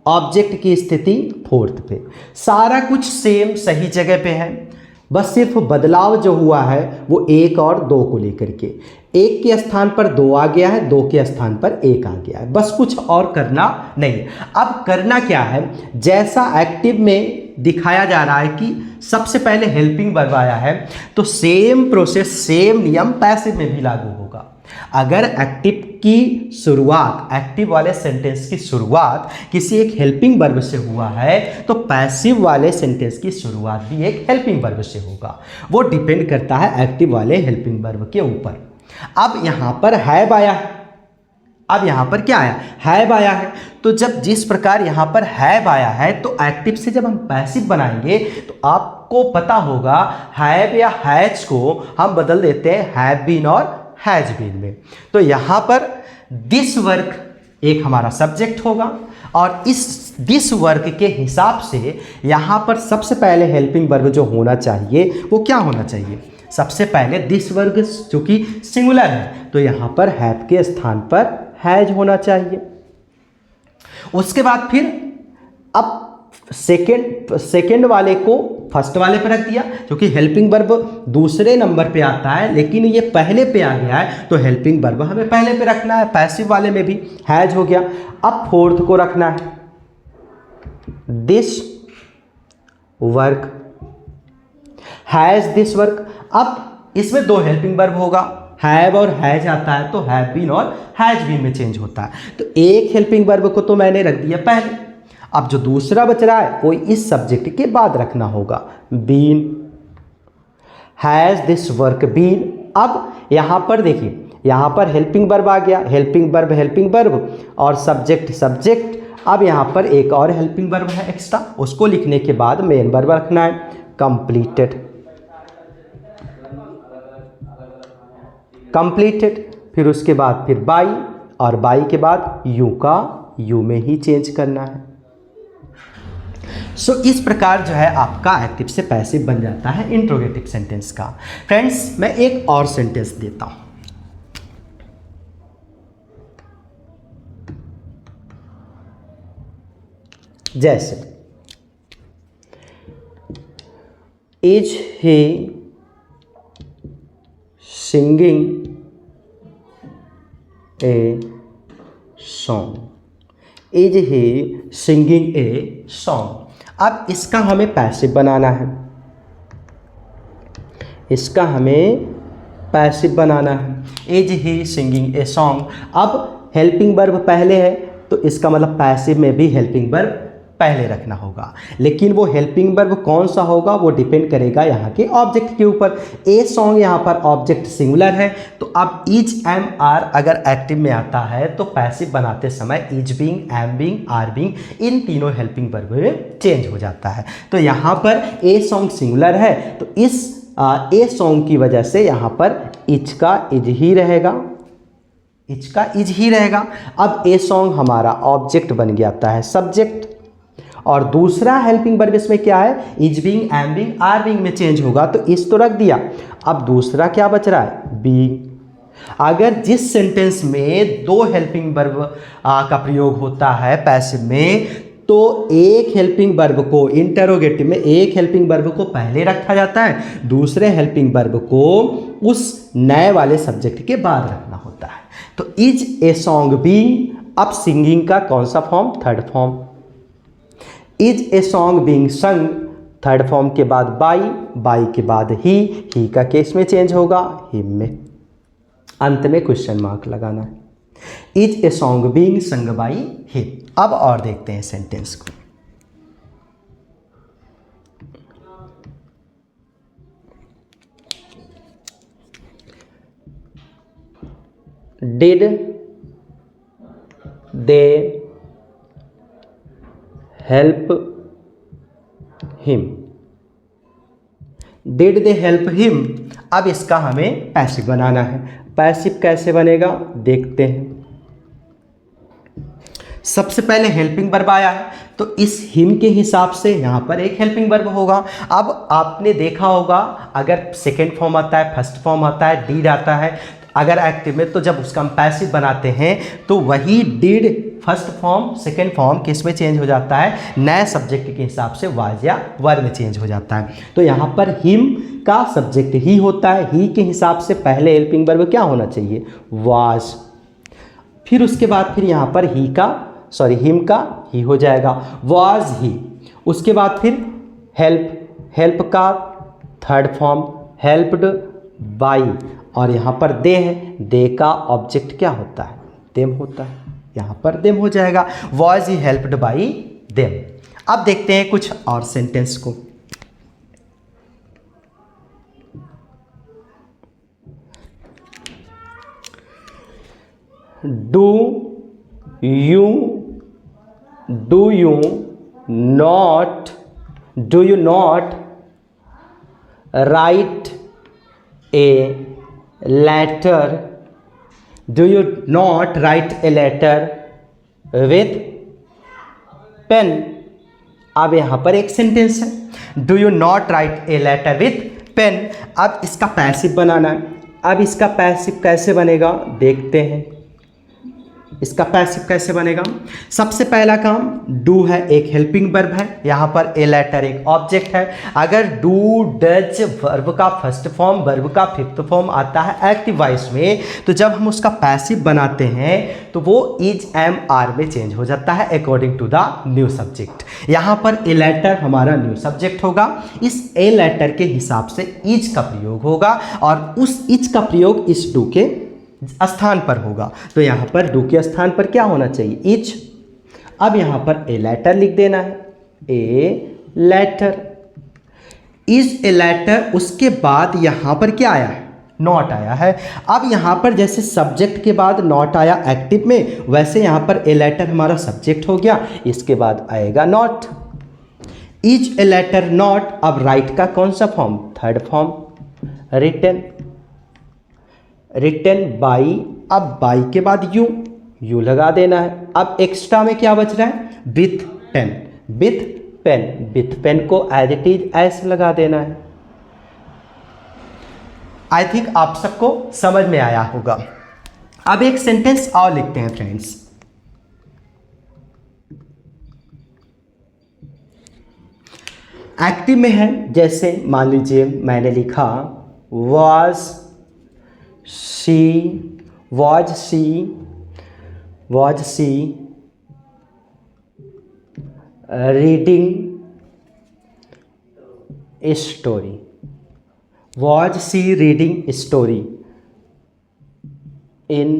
ऑब्जेक्ट की स्थिति फोर्थ पे। सारा कुछ सेम सही जगह पे है, बस सिर्फ बदलाव जो हुआ है वो 1 और 2 को लेकर के। 1 के स्थान पर 2 आ गया है, 2 के स्थान पर 1 आ गया है, बस कुछ और करना नहीं। अब करना क्या है, जैसा एक्टिव में दिखाया जा रहा है कि सबसे पहले हेल्पिंग वर्ब आया है, तो सेम प्रोसेस, सेम नियम पैसिव में भी लागू होगा। अगर एक्टिव की शुरुआत, एक्टिव वाले सेंटेंस की शुरुआत किसी एक हेल्पिंग वर्ब से हुआ है, तो पैसिव वाले सेंटेंस की शुरुआत भी एक हेल्पिंग वर्ब से होगा। वो डिपेंड करता है एक्टिव वाले हेल्पिंग वर्ब के ऊपर। अब यहाँ पर हैव आया है, अब यहाँ पर क्या आया, हैव आया है। तो जब जिस प्रकार यहाँ पर हैव आया है, तो एक्टिव से जब हम पैसिव बनाएंगे तो आपको पता होगा हैव या हैज को हम बदल देते हैं हैव बीन और हैज बीन में। तो यहाँ पर दिस वर्क एक हमारा सब्जेक्ट होगा और इस दिस वर्क के हिसाब से यहाँ पर सबसे पहले हेल्पिंग वर्ब जो होना चाहिए वो क्या होना चाहिए, सबसे पहले दिस वर्क जो कि सिंगुलर है, तो यहाँ पर हैव के स्थान पर हैज होना चाहिए। उसके बाद फिर अब सेकेंड वाले को फर्स्ट वाले पे रख दिया, क्योंकि हेल्पिंग वर्ब दूसरे नंबर पे आता है, लेकिन ये पहले पे आ गया है तो हेल्पिंग वर्ब हमें पहले पे रखना है। पैसिव वाले में भी हैज हो गया। अब फोर्थ को रखना है this work, has this work. अब इसमें 2 हेल्पिंग वर्ब होगा, हैव और हैज आता है, तो हैव बीन और हैज बीन में चेंज होता है। तो एक हेल्पिंग वर्ब को तो मैंने रख दिया पहले, अब जो दूसरा बच रहा है वो इस सब्जेक्ट के बाद रखना होगा, been, has this work been. अब यहाँ पर देखिए, यहाँ पर हेल्पिंग वर्ब आ गया, हेल्पिंग वर्ब और सब्जेक्ट सब्जेक्ट। अब यहाँ पर एक और हेल्पिंग वर्ब है एक्स्ट्रा, उसको लिखने के बाद मेन वर्ब रखना है, कंप्लीटेड, कंप्लीटेड। फिर उसके बाद फिर बाई, और बाई के बाद यू का यू में ही चेंज करना है। सो इस प्रकार जो है आपका एक्टिव से पैसिव बन जाता है इंट्रोगेटिव सेंटेंस का। फ्रेंड्स, मैं एक और सेंटेंस देता हूं, जैसे is he singing a song, is he singing a song. अब इसका हमें पैसिव बनाना है, इसका हमें पैसिव बनाना है। Is he singing a song. अब हेल्पिंग वर्ब पहले है तो इसका मतलब पैसिव में भी हेल्पिंग वर्ब पहले रखना होगा, लेकिन वो हेल्पिंग वर्ब कौन सा होगा वो डिपेंड करेगा यहाँ के ऑब्जेक्ट के ऊपर। ए सॉन्ग यहाँ पर ऑब्जेक्ट सिंगुलर है, तो अब इज एम आर अगर एक्टिव में आता है तो पैसिव बनाते समय is being, am being, are being इन तीनों हेल्पिंग वर्ब में चेंज हो जाता है। तो यहाँ पर ए सॉन्ग सिंगुलर है तो इस ए सॉन्ग की वजह से यहाँ पर इज का इज ही रहेगा, इज का इज ही रहेगा। अब ए सॉन्ग हमारा ऑब्जेक्ट बन जाता है सब्जेक्ट, और दूसरा हेल्पिंग वर्ब इसमें क्या है, is being, am being, are being में चेंज होगा तो इस तो रख दिया। अब दूसरा क्या बच रहा है, बीइंग। अगर जिस सेंटेंस में दो हेल्पिंग वर्ब का प्रयोग होता है पैसिव में, तो एक हेल्पिंग वर्ब को इंटरोगेटिव में एक हेल्पिंग वर्ब को पहले रखा जाता है, दूसरे हेल्पिंग वर्ब को उस नए वाले सब्जेक्ट के बाद रखना होता है। तो इज ए सॉन्ग बीइंग, अब सिंगिंग का कौन सा form, third form. Is a song being संग, थर्ड फॉर्म के बाद बाई, बाई के बाद ही का केस में चेंज होगा हिम में। अंत में क्वेश्चन मार्क लगाना है। इज ए सॉन्ग बीइंग संग बाई हिम। अब और देखते हैं सेंटेंस को। Did they help him, did they help him. अब इसका हमें पैसिव बनाना है। पैसिव कैसे बनेगा देखते हैं। सबसे पहले हेल्पिंग वर्ब आया है तो इस हिम के हिसाब से यहाँ पर एक हेल्पिंग वर्ब होगा। अब आपने देखा होगा अगर सेकेंड फॉर्म आता है, फर्स्ट फॉर्म आता है, डीड आता है अगर एक्टिव में, तो जब उसका हम पैसिव बनाते हैं तो वही did first form second form किस में चेंज हो जाता है, नए सब्जेक्ट के हिसाब से वाज या वर में चेंज हो जाता है। तो यहाँ पर हिम का सब्जेक्ट ही होता है, ही के हिसाब से पहले हेल्पिंग वर्ब क्या होना चाहिए, वाज। फिर उसके बाद फिर यहाँ पर ही का हिम का ही हो जाएगा, वाज ही। उसके बाद फिर हेल्प, हेल्प का थर्ड फॉर्म हेल्प्ड बाई, और यहाँ पर दे है, दे का ऑब्जेक्ट क्या होता है, देम होता है, यहाँ पर देम हो जाएगा, was he helped by them. अब देखते हैं कुछ और सेंटेंस को। Do you not right A letter, do you not write a letter with pen। अब यहाँ पर एक सेंटेंस है, do you not write a letter with pen। अब इसका पैसिव बनाना है। अब इसका पैसिव कैसे बनेगा देखते हैं। इसका पैसिव कैसे बनेगा, सबसे पहला काम डू है, एक हेल्पिंग वर्ब है, यहाँ पर ए लेटर एक ऑब्जेक्ट है। अगर डू डज वर्ब का फर्स्ट फॉर्म वर्ब का फिफ्थ फॉर्म आता है एक्टिव वॉइस में, तो जब हम उसका पैसिव बनाते हैं तो वो इज एम आर में चेंज हो जाता है according to the new subject. यहाँ पर ए लेटर हमारा न्यू सब्जेक्ट होगा, इस ए लेटर के हिसाब से इज का प्रयोग होगा और उस इज का प्रयोग इस डू के स्थान पर होगा। तो यहाँ पर डू के स्थान पर क्या होना चाहिए, इज। अब यहाँ पर ए लेटर लिख देना है, a letter, is a letter. उसके बाद यहाँ पर क्या आया है, नॉट आया है। अब यहाँ पर जैसे सब्जेक्ट के बाद नॉट आया एक्टिव में, वैसे यहाँ पर ए लेटर हमारा सब्जेक्ट हो गया, इसके बाद आएगा not. Is a letter not. अब राइट का कौन सा form, third form, written, written by. अब बाई के बाद यू लगा देना है। अब एक्स्ट्रा में क्या बच रहा है, with pen, with pen, with pen को एज इट इज ऐसे लगा देना है। आई थिंक आप सबको समझ में आया होगा। अब एक सेंटेंस और लिखते हैं फ्रेंड्स। एक्टिव में है, जैसे मान लीजिए मैंने लिखा was she reading a story, was she reading a story। In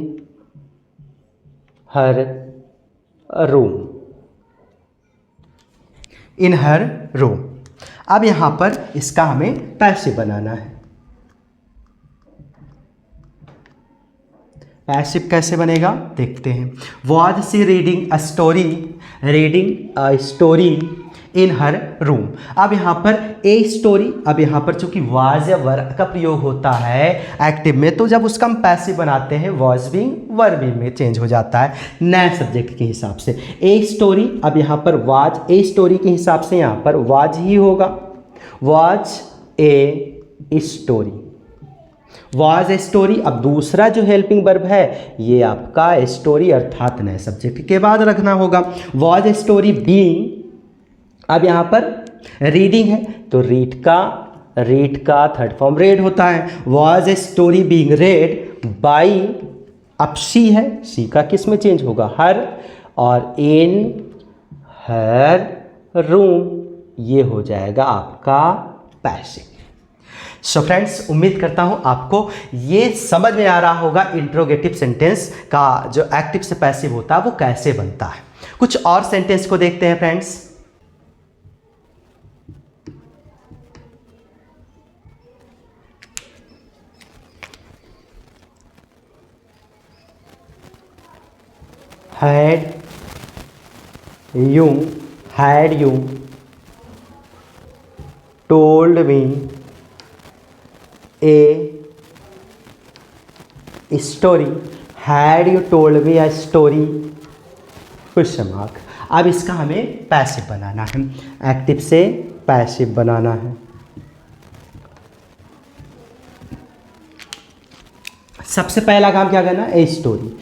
her room, in her room. अब यहाँ पर इसका हमें पैसिव बनाना है। पैसिव कैसे बनेगा देखते हैं। Was she reading a story, reading a story in her room. अब यहाँ पर ए स्टोरी, अब यहाँ पर चूंकि वाज या वर का प्रयोग होता है एक्टिव में, तो जब उसका हम पैसिव बनाते हैं वॉज बीइंग वर बीइंग में चेंज हो जाता है नए सब्जेक्ट के हिसाब से। ए स्टोरी, अब यहाँ पर वाज, ए स्टोरी के हिसाब से यहाँ पर वाज ही होगा, was a story, was a story. अब दूसरा जो हेल्पिंग वर्ब है ये आपका स्टोरी अर्थात नए सब्जेक्ट के बाद रखना होगा। वाज ए स्टोरी बीइंग, अब यहाँ पर रीडिंग है तो रीड का थर्ड फॉर्म रेड होता है। Was a story being red by, अब सी है, सी का किस में चेंज होगा हर, और इन हर रूम ये हो जाएगा आपका पैसिव। सो फ्रेंड्स, उम्मीद करता हूं आपको ये समझ में आ रहा होगा इंट्रोगेटिव सेंटेंस का जो एक्टिव से पैसिव होता है वो कैसे बनता है। कुछ और सेंटेंस को देखते हैं friends. had you told me a story, had you told me a story, question mark. अब इसका हमें पैसिव बनाना है, एक्टिव से पैसिव बनाना है। सबसे पहला काम क्या करना, ए स्टोरी,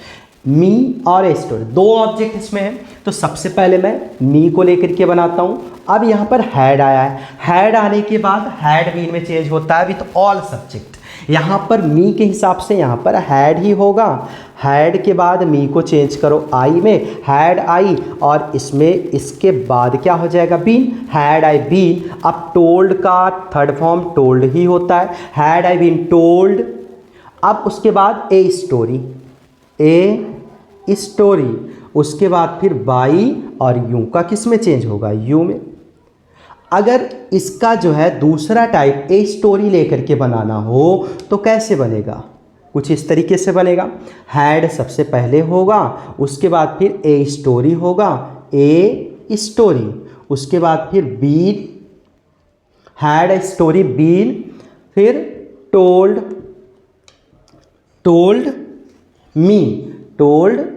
मी और ए स्टोरी दो ऑब्जेक्ट इसमें है, तो सबसे पहले मैं मी को लेकर के बनाता हूं। अब यहाँ पर हैड आया है, हैड आने के बाद हैड बीन में चेंज होता है विथ ऑल सब्जेक्ट। यहाँ पर मी के हिसाब से यहाँ पर हैड ही होगा, हैड के बाद मी को चेंज करो आई में, हैड आई, और इसमें इसके बाद क्या हो जाएगा बीन, हैड आई बीन। अब टोल्ड का थर्ड फॉर्म टोल्ड ही होता है, हैड आई बीन टोल्ड। अब उसके बाद ए स्टोरी, ए स्टोरी, उसके बाद फिर बाई और यू का किस में चेंज होगा, यू में। अगर इसका जो है दूसरा टाइप ए स्टोरी लेकर के बनाना हो तो कैसे बनेगा, कुछ इस तरीके से बनेगा। हैड सबसे पहले होगा, उसके बाद फिर ए स्टोरी होगा, ए स्टोरी, उसके बाद फिर been, had a story been, फिर told, told me, told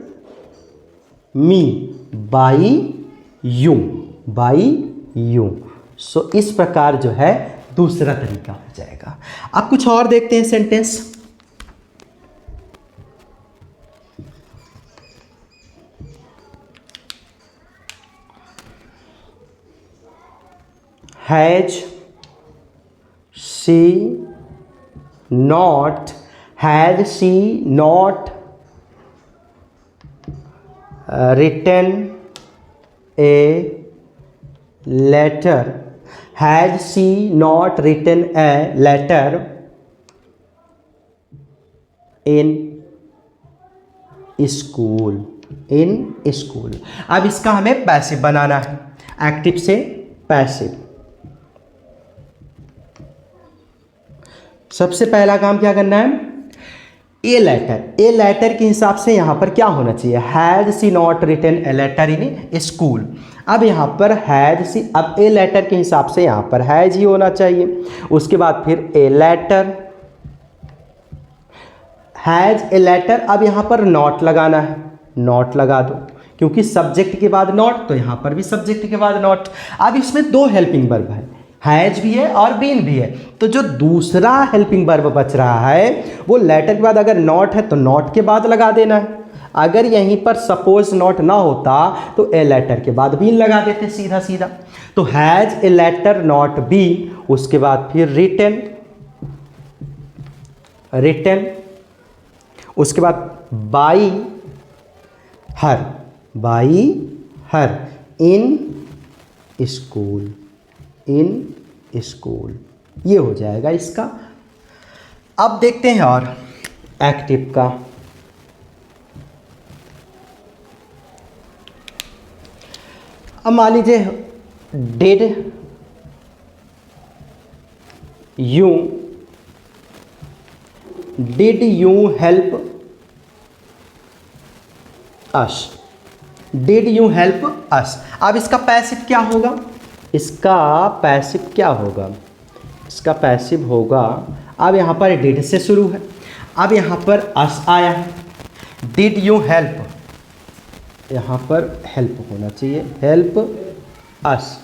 me by you, by you. So इस प्रकार जो है दूसरा तरीका हो जाएगा। अब कुछ और देखते हैं sentence. Has she not, has she not written a letter, has she not written a letter in school, in school। अब इसका हमें पैसिव बनाना है, एक्टिव से पैसिव। सबसे पहला काम क्या करना है, ए लेटर, ए लेटर के हिसाब से यहाँ पर क्या होना चाहिए, has she not written a letter in school. अब यहाँ पर हैज सी, अब ए लेटर के हिसाब से यहाँ पर हैज ही होना चाहिए। उसके बाद फिर a letter, has a letter. अब यहाँ पर नॉट लगाना है, नॉट लगा दो, क्योंकि सब्जेक्ट के बाद नॉट, तो यहाँ पर भी सब्जेक्ट के बाद नॉट। अब इसमें दो हेल्पिंग वर्ब है, हैज भी है और बीन भी है, तो जो दूसरा हेल्पिंग वर्ब बच रहा है वो लेटर के बाद अगर नॉट है तो नॉट के बाद लगा देना है। अगर यहीं पर सपोज नॉट ना होता तो ए लेटर के बाद बीन लगा देते सीधा सीधा। तो has a letter not be, उसके बाद फिर रिटन, रिटन, उसके बाद by her, by her in school, in school, ये हो जाएगा इसका। अब देखते हैं और एक्टिव का। अब मान लीजिए did you help us, did you help us. अब इसका पैसिव क्या होगा, इसका पैसिव क्या होगा, इसका पैसिव होगा, अब यहाँ पर डिड से शुरू है, अब यहाँ पर अस आया है, डिड यू हेल्प, यहाँ पर हेल्प होना चाहिए, help us,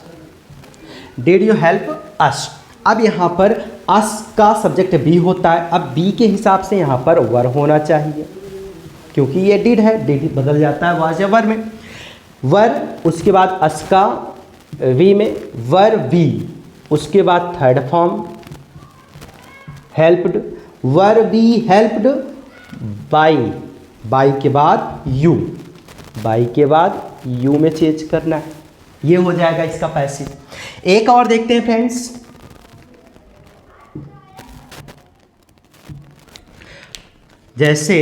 did you help us. अब यहाँ पर अस का सब्जेक्ट बी होता है, अब बी के हिसाब से यहाँ पर वर होना चाहिए, क्योंकि ये डिड है, डिड बदल जाता है वाज या वर में, वर, उसके बाद अस का वी में वर बी, उसके बाद third form helped, were be helped by, by के बाद यू, बाई के बाद यू में चेंज करना है, ये हो जाएगा इसका पैसिव। एक और देखते हैं फ्रेंड्स, जैसे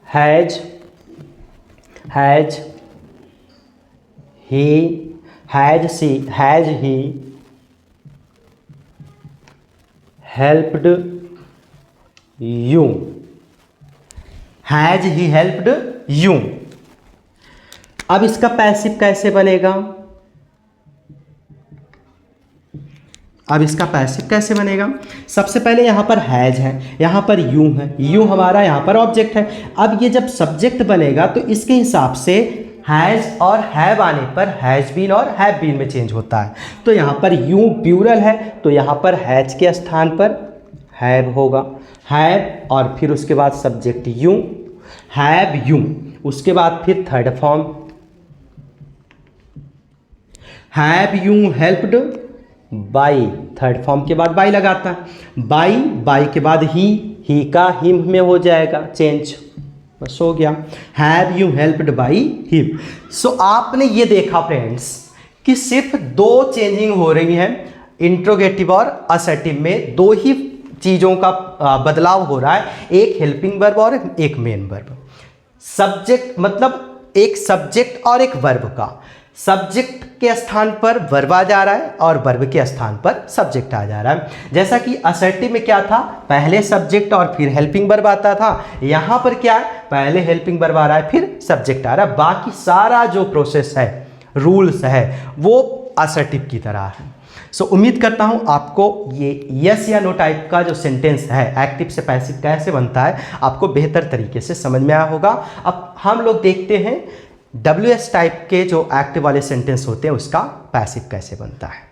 has he, has she, has he helped you, has he helped you. अब इसका पैसिव कैसे बनेगा, अब इसका पैसिव कैसे बनेगा, सबसे पहले यहाँ पर हैज है, यहाँ पर यू है, यू हमारा यहाँ पर ऑब्जेक्ट है। अब ये जब सब्जेक्ट बनेगा तो इसके हिसाब से हैज और हैव आने पर हैज बीन और हैव बीन में चेंज होता है। तो यहाँ पर यू प्लूरल है, तो यहाँ पर हैज के स्थान पर हैव होगा, हैव और फिर उसके बाद सब्जेक्ट यू, हैव यू, उसके बाद फिर third form have you helped by, third form के बाद बाई लगाता है, बाई, बाई के बाद ही का हिम में हो जाएगा चेंज, बस हो गया, have you helped by him. So आपने ये देखा फ्रेंड्स कि सिर्फ दो चेंजिंग हो रही हैं, इंट्रोगेटिव और असर्टिव में दो ही चीज़ों का बदलाव हो रहा है, एक हेल्पिंग वर्ब और एक मेन वर्ब। सब्जेक्ट मतलब एक सब्जेक्ट और एक वर्ब का, सब्जेक्ट के स्थान पर वर्ब आ जा रहा है और वर्ब के स्थान पर सब्जेक्ट आ जा रहा है। जैसा कि असर्टिव में क्या था, पहले सब्जेक्ट और फिर हेल्पिंग वर्ब आता था, यहाँ पर क्या है, पहले हेल्पिंग वर्ब आ रहा है फिर सब्जेक्ट आ रहा है। बाकी सारा जो प्रोसेस है, रूल्स है, वो असर्टिव की तरह है। सो उम्मीद करता हूँ आपको ये यस या नो टाइप का जो सेंटेंस है, एक्टिव से पैसिव कैसे बनता है, आपको बेहतर तरीके से समझ में आया होगा। अब हम लोग देखते हैं WS टाइप के जो एक्टिव वाले सेंटेंस होते हैं उसका पैसिव कैसे बनता है।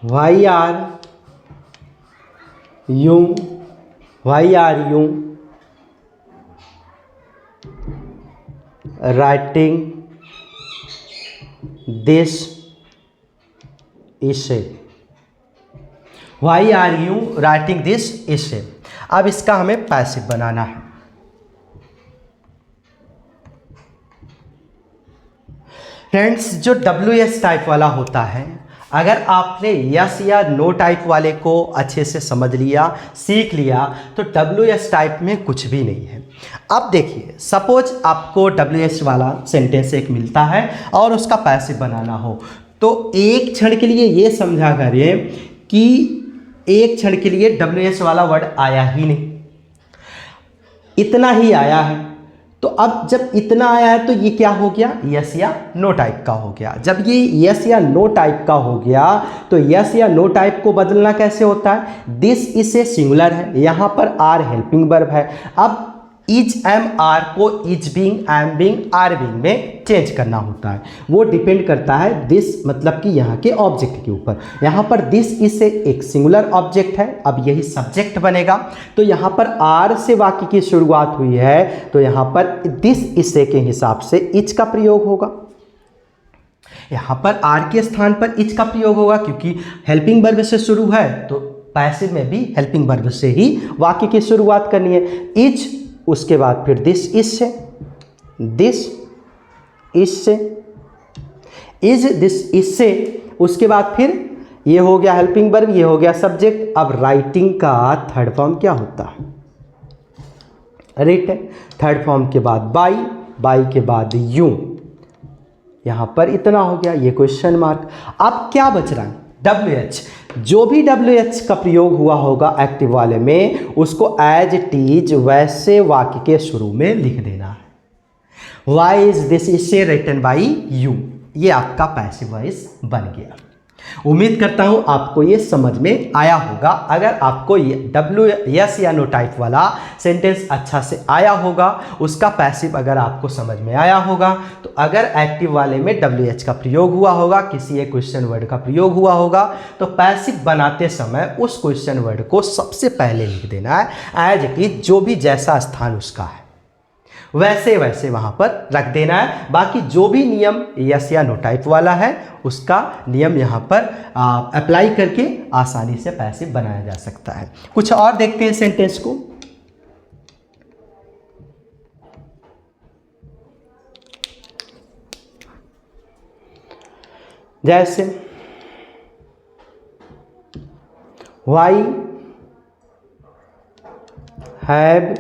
Why are you writing this essay? Why are you writing this essay? अब इसका हमें पैसिव बनाना है। फ्रेंड्स, जो WS टाइप वाला होता है, अगर आपने यस या नो टाइप वाले को अच्छे से समझ लिया, सीख लिया, तो WS टाइप में कुछ भी नहीं है। अब देखिए, सपोज आपको WS वाला सेंटेंस एक मिलता है और उसका पैसिव बनाना हो, तो एक क्षण के लिए ये समझा करिए कि एक क्षण के लिए WS वाला वर्ड आया ही नहीं, इतना ही आया है। तो अब जब इतना आया है तो ये क्या हो गया, यस या नो टाइप का हो गया। जब ये यस या नो टाइप का हो गया तो यस या नो टाइप को बदलना कैसे होता है, दिस इज ए सिंगुलर है, यहाँ पर आर हेल्पिंग वर्ब है। अब इज एम आर को is being, am being, are being में चेंज करना होता है। वो डिपेंड करता है दिस मतलब कि यहाँ के ऑब्जेक्ट के ऊपर। यहाँ पर दिस इज से एक सिंगुलर ऑब्जेक्ट है, अब यही सब्जेक्ट बनेगा। तो यहाँ पर आर से वाक्य की शुरुआत हुई है, तो यहाँ पर दिस इसे के हिसाब से इज का प्रयोग होगा। यहाँ पर आर के स्थान पर इज का प्रयोग होगा, क्योंकि हेल्पिंग वर्ब से शुरू है, तो पैसिव में भी हेल्पिंग वर्ब से ही वाक्य की शुरुआत करनी है। इज, उसके बाद फिर दिस इज से, दिस इज से, इज दिस इज से, उसके बाद फिर ये हो गया हेल्पिंग वर्ब, ये हो गया सब्जेक्ट। अब राइटिंग का थर्ड फॉर्म क्या होता है, रिट, थर्ड फॉर्म के बाद बाई, बाई के बाद यूं, यहाँ पर इतना हो गया, ये क्वेश्चन मार्क। अब क्या बच रहा है? WH। जो भी WH का प्रयोग हुआ होगा एक्टिव वाले में, उसको एज इट इज वैसे वाक्य के शुरू में लिख देना है। Why is this is written by you, ये आपका पैसिव वॉइस बन गया। उम्मीद करता हूं आपको ये समझ में आया होगा। अगर आपको ये WS या नो टाइप वाला सेंटेंस अच्छा से आया होगा, उसका पैसिव अगर आपको समझ में आया होगा, तो अगर एक्टिव वाले में WH का प्रयोग हुआ होगा, किसी एक क्वेश्चन वर्ड का प्रयोग हुआ होगा, तो पैसिव बनाते समय उस क्वेश्चन वर्ड को सबसे पहले लिख देना है एज इट इज, जो भी जैसा स्थान उसका है वैसे वैसे वहाँ पर रख देना है। बाकी जो भी नियम यस या नो टाइप वाला है, उसका नियम यहाँ पर अप्लाई करके आसानी से पैसिव बनाया जा सकता है। कुछ और देखते हैं सेंटेंस को। जैसे why have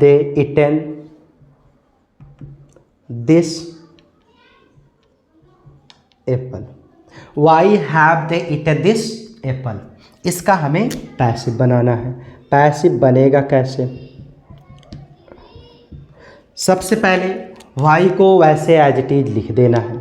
they eaten this apple? Why have they eaten this apple? इसका हमें पैसिव बनाना है। पैसिव बनेगा कैसे? सबसे पहले वाई को वैसे एज इट इज लिख देना है,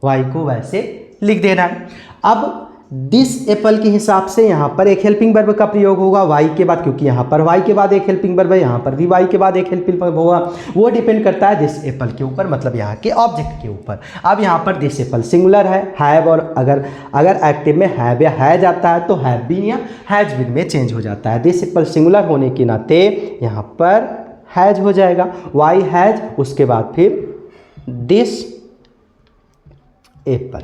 वाई को वैसे लिख देना है। अब दिस एप्पल के हिसाब से यहाँ पर एक हेल्पिंग वर्ब का प्रयोग होगा वाई के बाद, क्योंकि यहाँ पर वाई के बाद एक हेल्पिंग वर्ब है, यहाँ पर भी वाई के बाद एक हेल्पिंग वर्ब होगा। वो डिपेंड करता है दिस एप्पल के ऊपर, मतलब यहाँ के ऑब्जेक्ट के ऊपर। अब यहाँ पर दिस एप्पल सिंगुलर है, हैव, और अगर एक्टिव में हैव या हैज आता है तो हैव बीन या हैज बीन में चेंज हो जाता है। दिस एप्पल सिंगुलर होने के नाते यहाँ पर हैज हो जाएगा, वाई हैज, उसके बाद फिर this apple,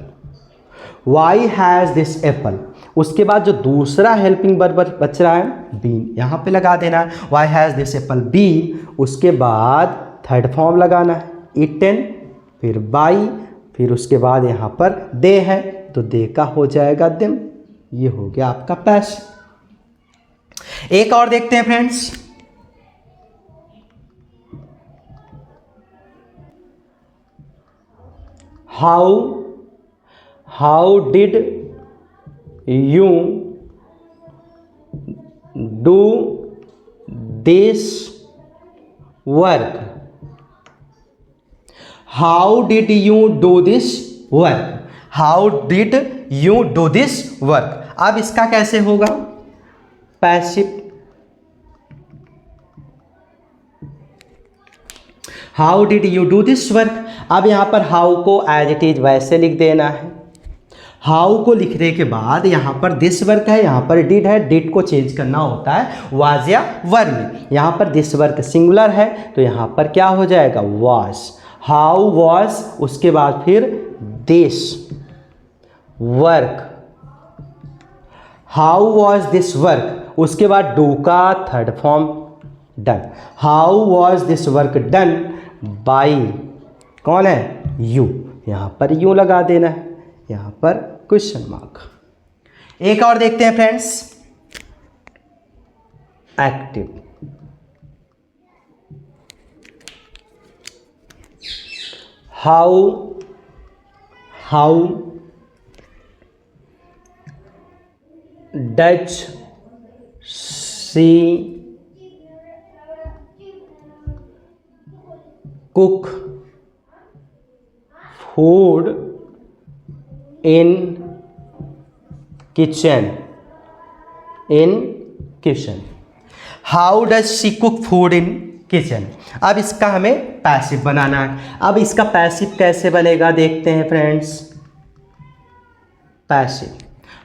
why has this apple. उसके बाद जो दूसरा हेल्पिंग वर्ब बच रहा है बीन, यहाँ पे लगा देना है, why has this apple been. उसके बाद थर्ड फॉर्म लगाना है, इटन, फिर बाई, फिर उसके बाद यहाँ पर दे है तो दे का हो जाएगा देम। ये हो गया आपका पैसिव। एक और देखते हैं friends. How did you do this work? How did you do this work? How did you do this work? अब इसका कैसे होगा? Passive. How did you do this work. अब यहाँ पर हाउ को एज इट इज वैसे लिख देना है। हाउ को लिखने के बाद यहाँ पर दिस वर्क है, यहाँ पर डिड है, डिड को चेंज करना होता है वाज या वर में। यहाँ पर दिस वर्क सिंगुलर है तो यहाँ पर क्या हो जाएगा? वाज। हाउ वाज, उसके बाद फिर this work, how was this work, उसके बाद डू का third form done. How was this work done by, कौन है? यू। यहाँ पर यू लगा देना है, यहाँ पर क्वेश्चन मार्क। एक और देखते हैं friends, active. How does she cook food in kitchen. How does she cook food in kitchen. अब इसका हमें पैसिव बनाना है। अब इसका पैसिव कैसे बनेगा देखते हैं फ्रेंड्स। पैसिव,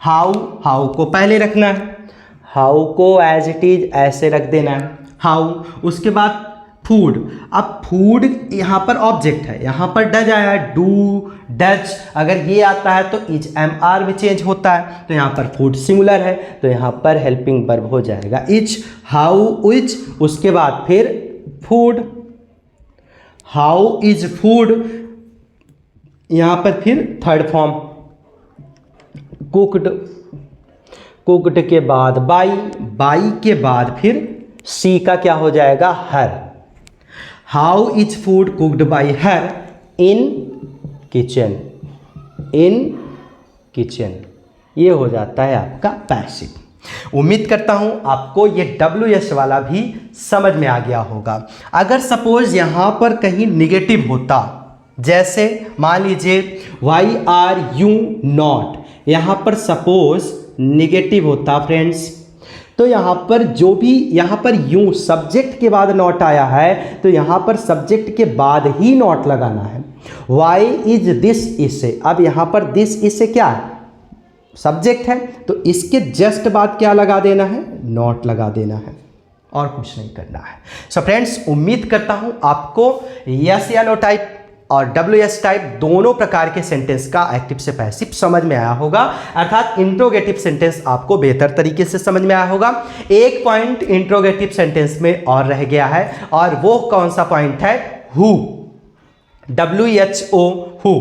हाउ को पहले रखना है, हाउ को एज इट इज ऐसे रख देना है हाउ। उसके बाद फूड। अब फूड यहाँ पर ऑब्जेक्ट है, यहाँ पर डज आया है, डू डज। अगर ये आता है तो इज एम आर में चेंज होता है, तो यहाँ पर फूड सिंगुलर है तो यहाँ पर हेल्पिंग वर्ब हो जाएगा इज। हाउ इज, उसके बाद फिर फूड, हाउ इज फूड। यहाँ पर फिर थर्ड फॉर्म कुक्ड, कुक्ड के बाद बाई, बाई के बाद फिर सी का क्या हो जाएगा, her. How is food cooked by her in kitchen, in kitchen, ये हो जाता है आपका पैसिव। उम्मीद करता हूं आपको ये WS वाला भी समझ में आ गया होगा। अगर सपोज यहाँ पर कहीं निगेटिव होता, जैसे मान लीजिए वाई आर यू नॉट, यहाँ पर सपोज निगेटिव होता फ्रेंड्स, तो यहाँ पर जो भी यहाँ पर यू सब्जेक्ट के बाद नॉट आया है तो यहाँ पर सब्जेक्ट के बाद ही नॉट लगाना है। वाई इज दिस इससे, अब यहाँ पर दिस इससे क्या है, सब्जेक्ट है, तो इसके जस्ट बाद क्या लगा देना है, नॉट लगा देना है, और कुछ नहीं करना है। सो फ्रेंड्स, उम्मीद करता हूं आपको यस या नो टाइप और WS टाइप दोनों प्रकार के सेंटेंस का एक्टिव से पैसिव समझ में आया होगा, अर्थात इंट्रोगेटिव सेंटेंस आपको बेहतर तरीके से समझ में आया होगा। एक पॉइंट इंट्रोगेटिव सेंटेंस में और रह गया है, और वो कौन सा पॉइंट है, हु, WHO हु।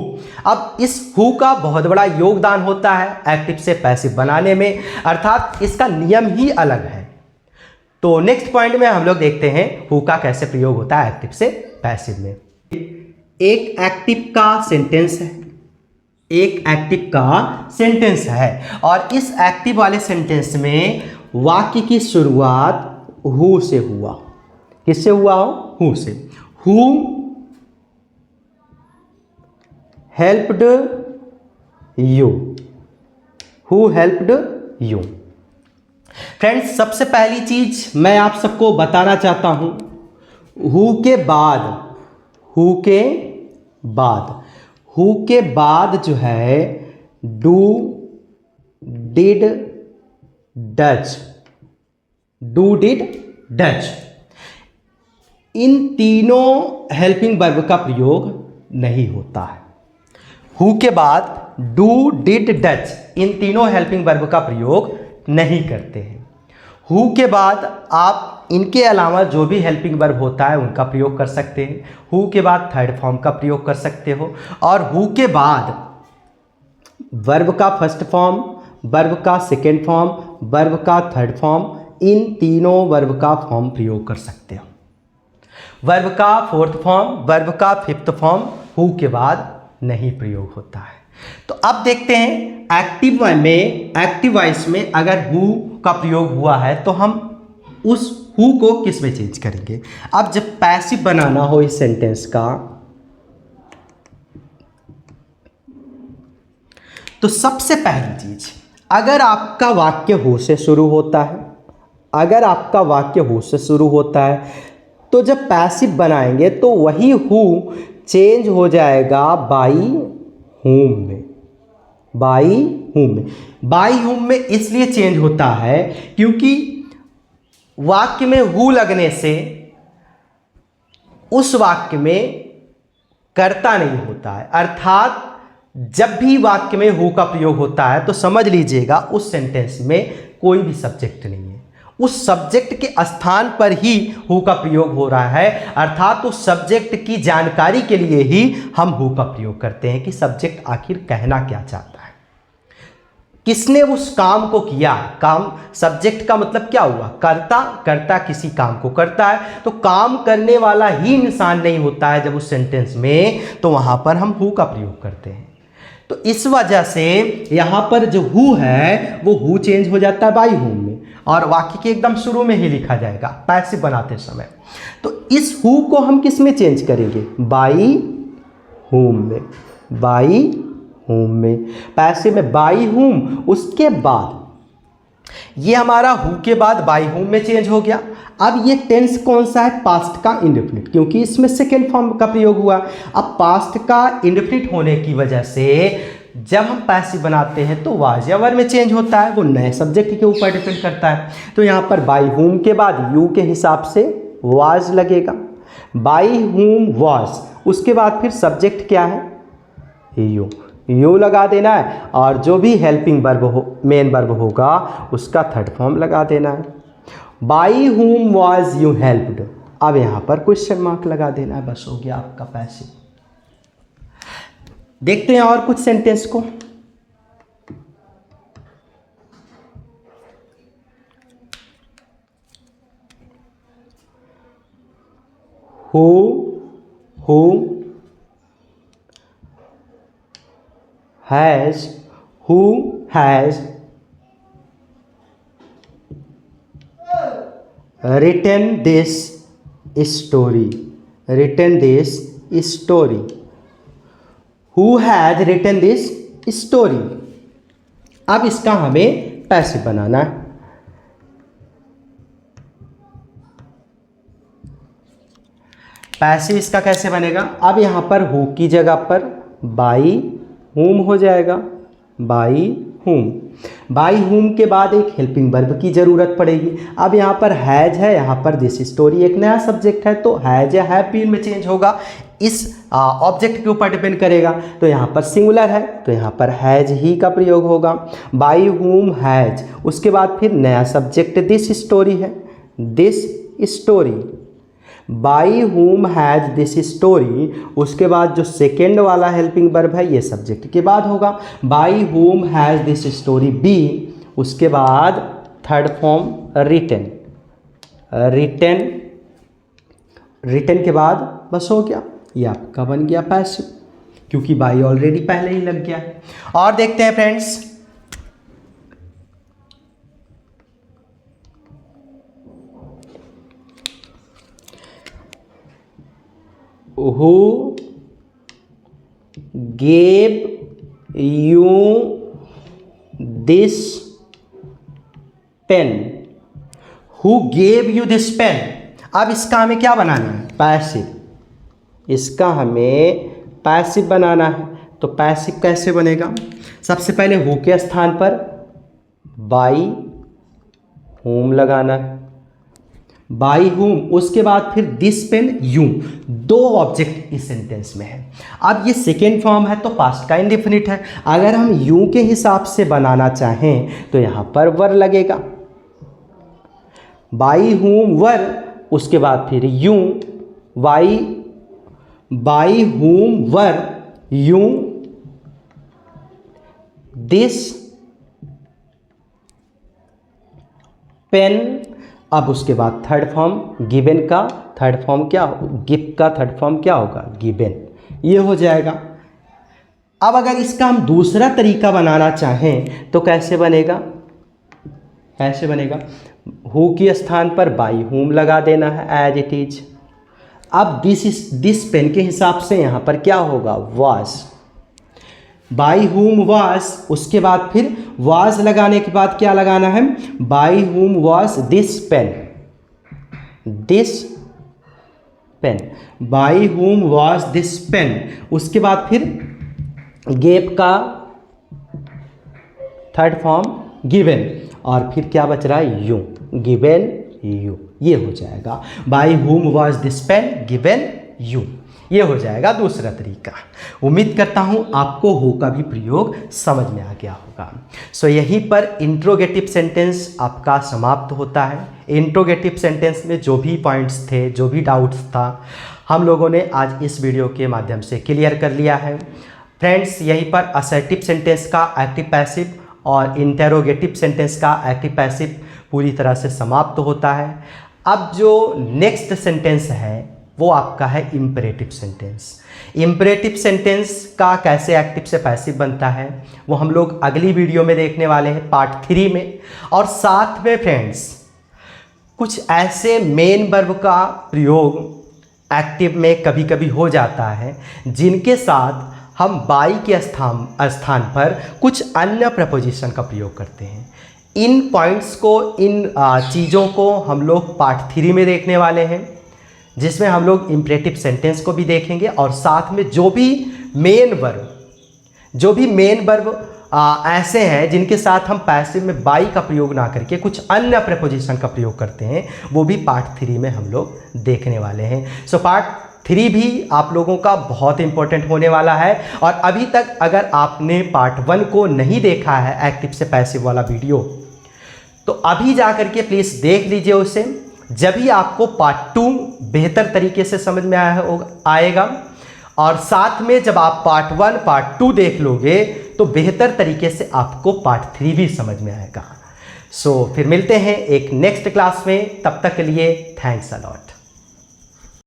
अब इस हु का बहुत बड़ा योगदान होता है एक्टिव से पैसिव बनाने में, अर्थात इसका नियम ही अलग है। तो नेक्स्ट पॉइंट में हम लोग देखते हैं हु का कैसे प्रयोग होता है एक्टिव से पैसिव में। एक एक्टिव का सेंटेंस है, एक एक्टिव का सेंटेंस है, और इस एक्टिव वाले सेंटेंस में वाक्य की शुरुआत हु से हुआ। किससे हुआ हो, हु से। Who helped you, who helped you. Friends, सबसे पहली चीज मैं आप सबको बताना चाहता हूं, हु के बाद, हु के बाद, हु के बाद जो है do, did, does, do, did, does, इन तीनों हेल्पिंग वर्ब का प्रयोग नहीं होता है। हु के बाद डू, डिड, डज, इन तीनों हेल्पिंग वर्ब का प्रयोग नहीं करते हैं। हु के बाद आप इनके अलावा जो भी हेल्पिंग वर्ब होता है उनका प्रयोग कर सकते हैं। हु के बाद थर्ड फॉर्म का प्रयोग कर सकते हो, और हु के बाद वर्ब का फर्स्ट फॉर्म, वर्ब का सेकेंड फॉर्म, वर्ब का थर्ड फॉर्म, इन तीनों वर्ब का फॉर्म प्रयोग कर सकते हो। वर्ब का फोर्थ फॉर्म, वर्ब का फिफ्थ फॉर्म हु के बाद नहीं प्रयोग होता है। तो अब देखते हैं एक्टिव में, एक्टिव वॉइस में अगर हु का प्रयोग हुआ है तो हम उस हु को किस में चेंज करेंगे। अब जब पैसिव बनाना हो इस सेंटेंस का, तो सबसे पहली चीज, अगर आपका वाक्य हु से शुरू होता है, अगर आपका वाक्य हु से शुरू होता है, तो जब पैसिव बनाएंगे तो वही हु चेंज हो जाएगा बाई हुम में, बाई हुम में। बाई हुम में इसलिए चेंज होता है क्योंकि वाक्य में हु लगने से उस वाक्य में कर्ता नहीं होता है, अर्थात जब भी वाक्य में हु का प्रयोग होता है तो समझ लीजिएगा उस सेंटेंस में कोई भी सब्जेक्ट नहीं है, उस सब्जेक्ट के स्थान पर ही हु का प्रयोग हो रहा है, अर्थात उस सब्जेक्ट की जानकारी के लिए ही हम हु का प्रयोग करते हैं कि सब्जेक्ट आखिर कहना क्या चाहता है, किसने उस काम को किया। काम, सब्जेक्ट का मतलब क्या हुआ, कर्ता, कर्ता किसी काम को करता है, तो काम करने वाला ही इंसान नहीं होता है जब उस सेंटेंस में, तो वहां पर हम हु का प्रयोग करते हैं। तो इस वजह से यहां पर जो हु है वो हु चेंज हो जाता है बाई हुम में, और वाक्य के एकदम शुरू में ही लिखा जाएगा पैसिव बनाते समय। तो इस हु को हम किस में चेंज करेंगे, बाई हुम में, बाई हुम में, पैसिव में बाई हुम। उसके बाद ये हमारा हु के बाद बाई हुम में चेंज हो गया। अब ये टेंस कौन सा है, पास्ट का इंडेफिनिट, क्योंकि इसमें सेकेंड फॉर्म का प्रयोग हुआ। अब पास्ट का इंडेफिनिट होने की वजह से जब हम पैसिव बनाते हैं तो वाज या वर में चेंज होता है, वो नए सब्जेक्ट के ऊपर डिपेंड करता है। तो यहाँ पर बाई हुम के बाद यू के हिसाब से वाज लगेगा, बाई हुम वाज, उसके बाद फिर सब्जेक्ट क्या है, यू, यू लगा देना है, और जो भी हेल्पिंग वर्ब हो, मेन वर्ब होगा उसका थर्ड फॉर्म लगा देना है। By whom was you helped, अब यहाँ पर क्वेश्चन मार्क लगा देना है, बस हो गया आपका पैसिव। देखते हैं और कुछ सेंटेंस को। who has written this story, who has written this story। अब इसका हमें पैसिव बनाना है। पैसिव इसका कैसे बनेगा? अब यहाँ पर हु की जगह पर बाई हुम हो जाएगा, बाई हुम के बाद एक हेल्पिंग वर्ब की ज़रूरत पड़ेगी। अब यहाँ पर हैज है, यहाँ पर दिस स्टोरी एक नया सब्जेक्ट है, तो हैज या हैव बीन में चेंज होगा, इस ऑब्जेक्ट के ऊपर डिपेंड करेगा। तो यहाँ पर सिंगुलर है तो यहाँ पर हैज ही का प्रयोग होगा। बाई हुम हैज, उसके बाद फिर नया सब्जेक्ट दिस स्टोरी है, दिस स्टोरी। बाई हुम हैज दिस स्टोरी, उसके बाद जो सेकेंड वाला हेल्पिंग वर्ब है ये सब्जेक्ट के बाद होगा। बाई हुम हैज दिस स्टोरी बी, उसके बाद थर्ड फॉर्म रिटन, रिटन के बाद बस हो गया, ये आपका बन गया पैसिव, क्योंकि बाई ऑलरेडी पहले ही लग गया है। और देखते हैं friends, who gave you this pen, who gave you this pen। अब इसका हमें क्या बनाना है? पैसिव। इसका हमें पैसिव बनाना है, तो पैसिव कैसे बनेगा? सबसे पहले हु के स्थान पर बाई होम लगाना है, बाई हुम, उसके बाद फिर दिस पेन यू, दो ऑब्जेक्ट इस सेंटेंस में है। अब ये सेकेंड फॉर्म है तो पास्ट का इंडेफिनिट है। अगर हम यू के हिसाब से बनाना चाहें तो यहाँ पर वर लगेगा, बाई हुम वर, उसके बाद फिर यू, बाई हुम वर यू दिस पेन। अब उसके बाद थर्ड फॉर्म गिवन का थर्ड फॉर्म क्या, गिव का थर्ड फॉर्म क्या होगा? गिवन, ये हो जाएगा। अब अगर इसका हम दूसरा तरीका बनाना चाहें तो कैसे बनेगा? कैसे बनेगा? हु के स्थान पर बाई हुम लगा देना है एज इट इज। अब दिस पेन के हिसाब से यहाँ पर क्या होगा? वाज, बाई हुम वाज, उसके बाद फिर वाज लगाने के बाद क्या लगाना है? By whom was this pen, by whom was this pen, उसके बाद फिर गेव का थर्ड फॉर्म गिवन, और फिर क्या बच रहा है? यू, गिवन यू, ये हो जाएगा। By whom was this pen given you, ये हो जाएगा दूसरा तरीका। उम्मीद करता हूँ आपको हु का भी प्रयोग समझ में आ गया होगा। सो यहीं पर इंट्रोगेटिव सेंटेंस आपका समाप्त होता है। इंट्रोगेटिव सेंटेंस में जो भी पॉइंट्स थे, जो भी डाउट्स था, हम लोगों ने आज इस वीडियो के माध्यम से क्लियर कर लिया है। फ्रेंड्स, यहीं पर असर्टिव सेंटेंस का एक्टिव पैसिव और इंटेरोगेटिव सेंटेंस का एक्टिव पैसिव पूरी तरह से समाप्त होता है। अब जो नेक्स्ट सेंटेंस है वो आपका है इम्परेटिव सेंटेंस। इम्परेटिव सेंटेंस का कैसे एक्टिव से पैसिव बनता है वो हम लोग अगली वीडियो में देखने वाले हैं, पार्ट 3 में। और साथ में फ्रेंड्स, कुछ ऐसे मेन वर्ब का प्रयोग एक्टिव में कभी कभी हो जाता है जिनके साथ हम बाई के स्थान पर कुछ अन्य प्रपोजिशन का प्रयोग करते हैं। इन पॉइंट्स को, इन चीज़ों को हम लोग पार्ट 3 में देखने वाले हैं, जिसमें हम लोग इम्परेटिव सेंटेंस को भी देखेंगे और साथ में जो भी मेन वर्ब ऐसे हैं जिनके साथ हम पैसिव में बाई का प्रयोग ना करके कुछ अन्य प्रपोजिशन का प्रयोग करते हैं, वो भी पार्ट 3 में हम लोग देखने वाले हैं। सो पार्ट 3 भी आप लोगों का बहुत इंपॉर्टेंट होने वाला है। और अभी तक अगर आपने पार्ट 1 को नहीं देखा है एक्टिव से पैसिव वाला वीडियो, तो अभी जा करके प्लीज़ देख लीजिए उसे। जब ही आपको पार्ट 2 बेहतर तरीके से समझ में आएगा। और साथ में जब आप पार्ट 1 पार्ट 2 देख लोगे तो बेहतर तरीके से आपको पार्ट 3 भी समझ में आएगा। सो फिर मिलते हैं एक नेक्स्ट क्लास में, तब तक के लिए थैंक्स अ लॉट।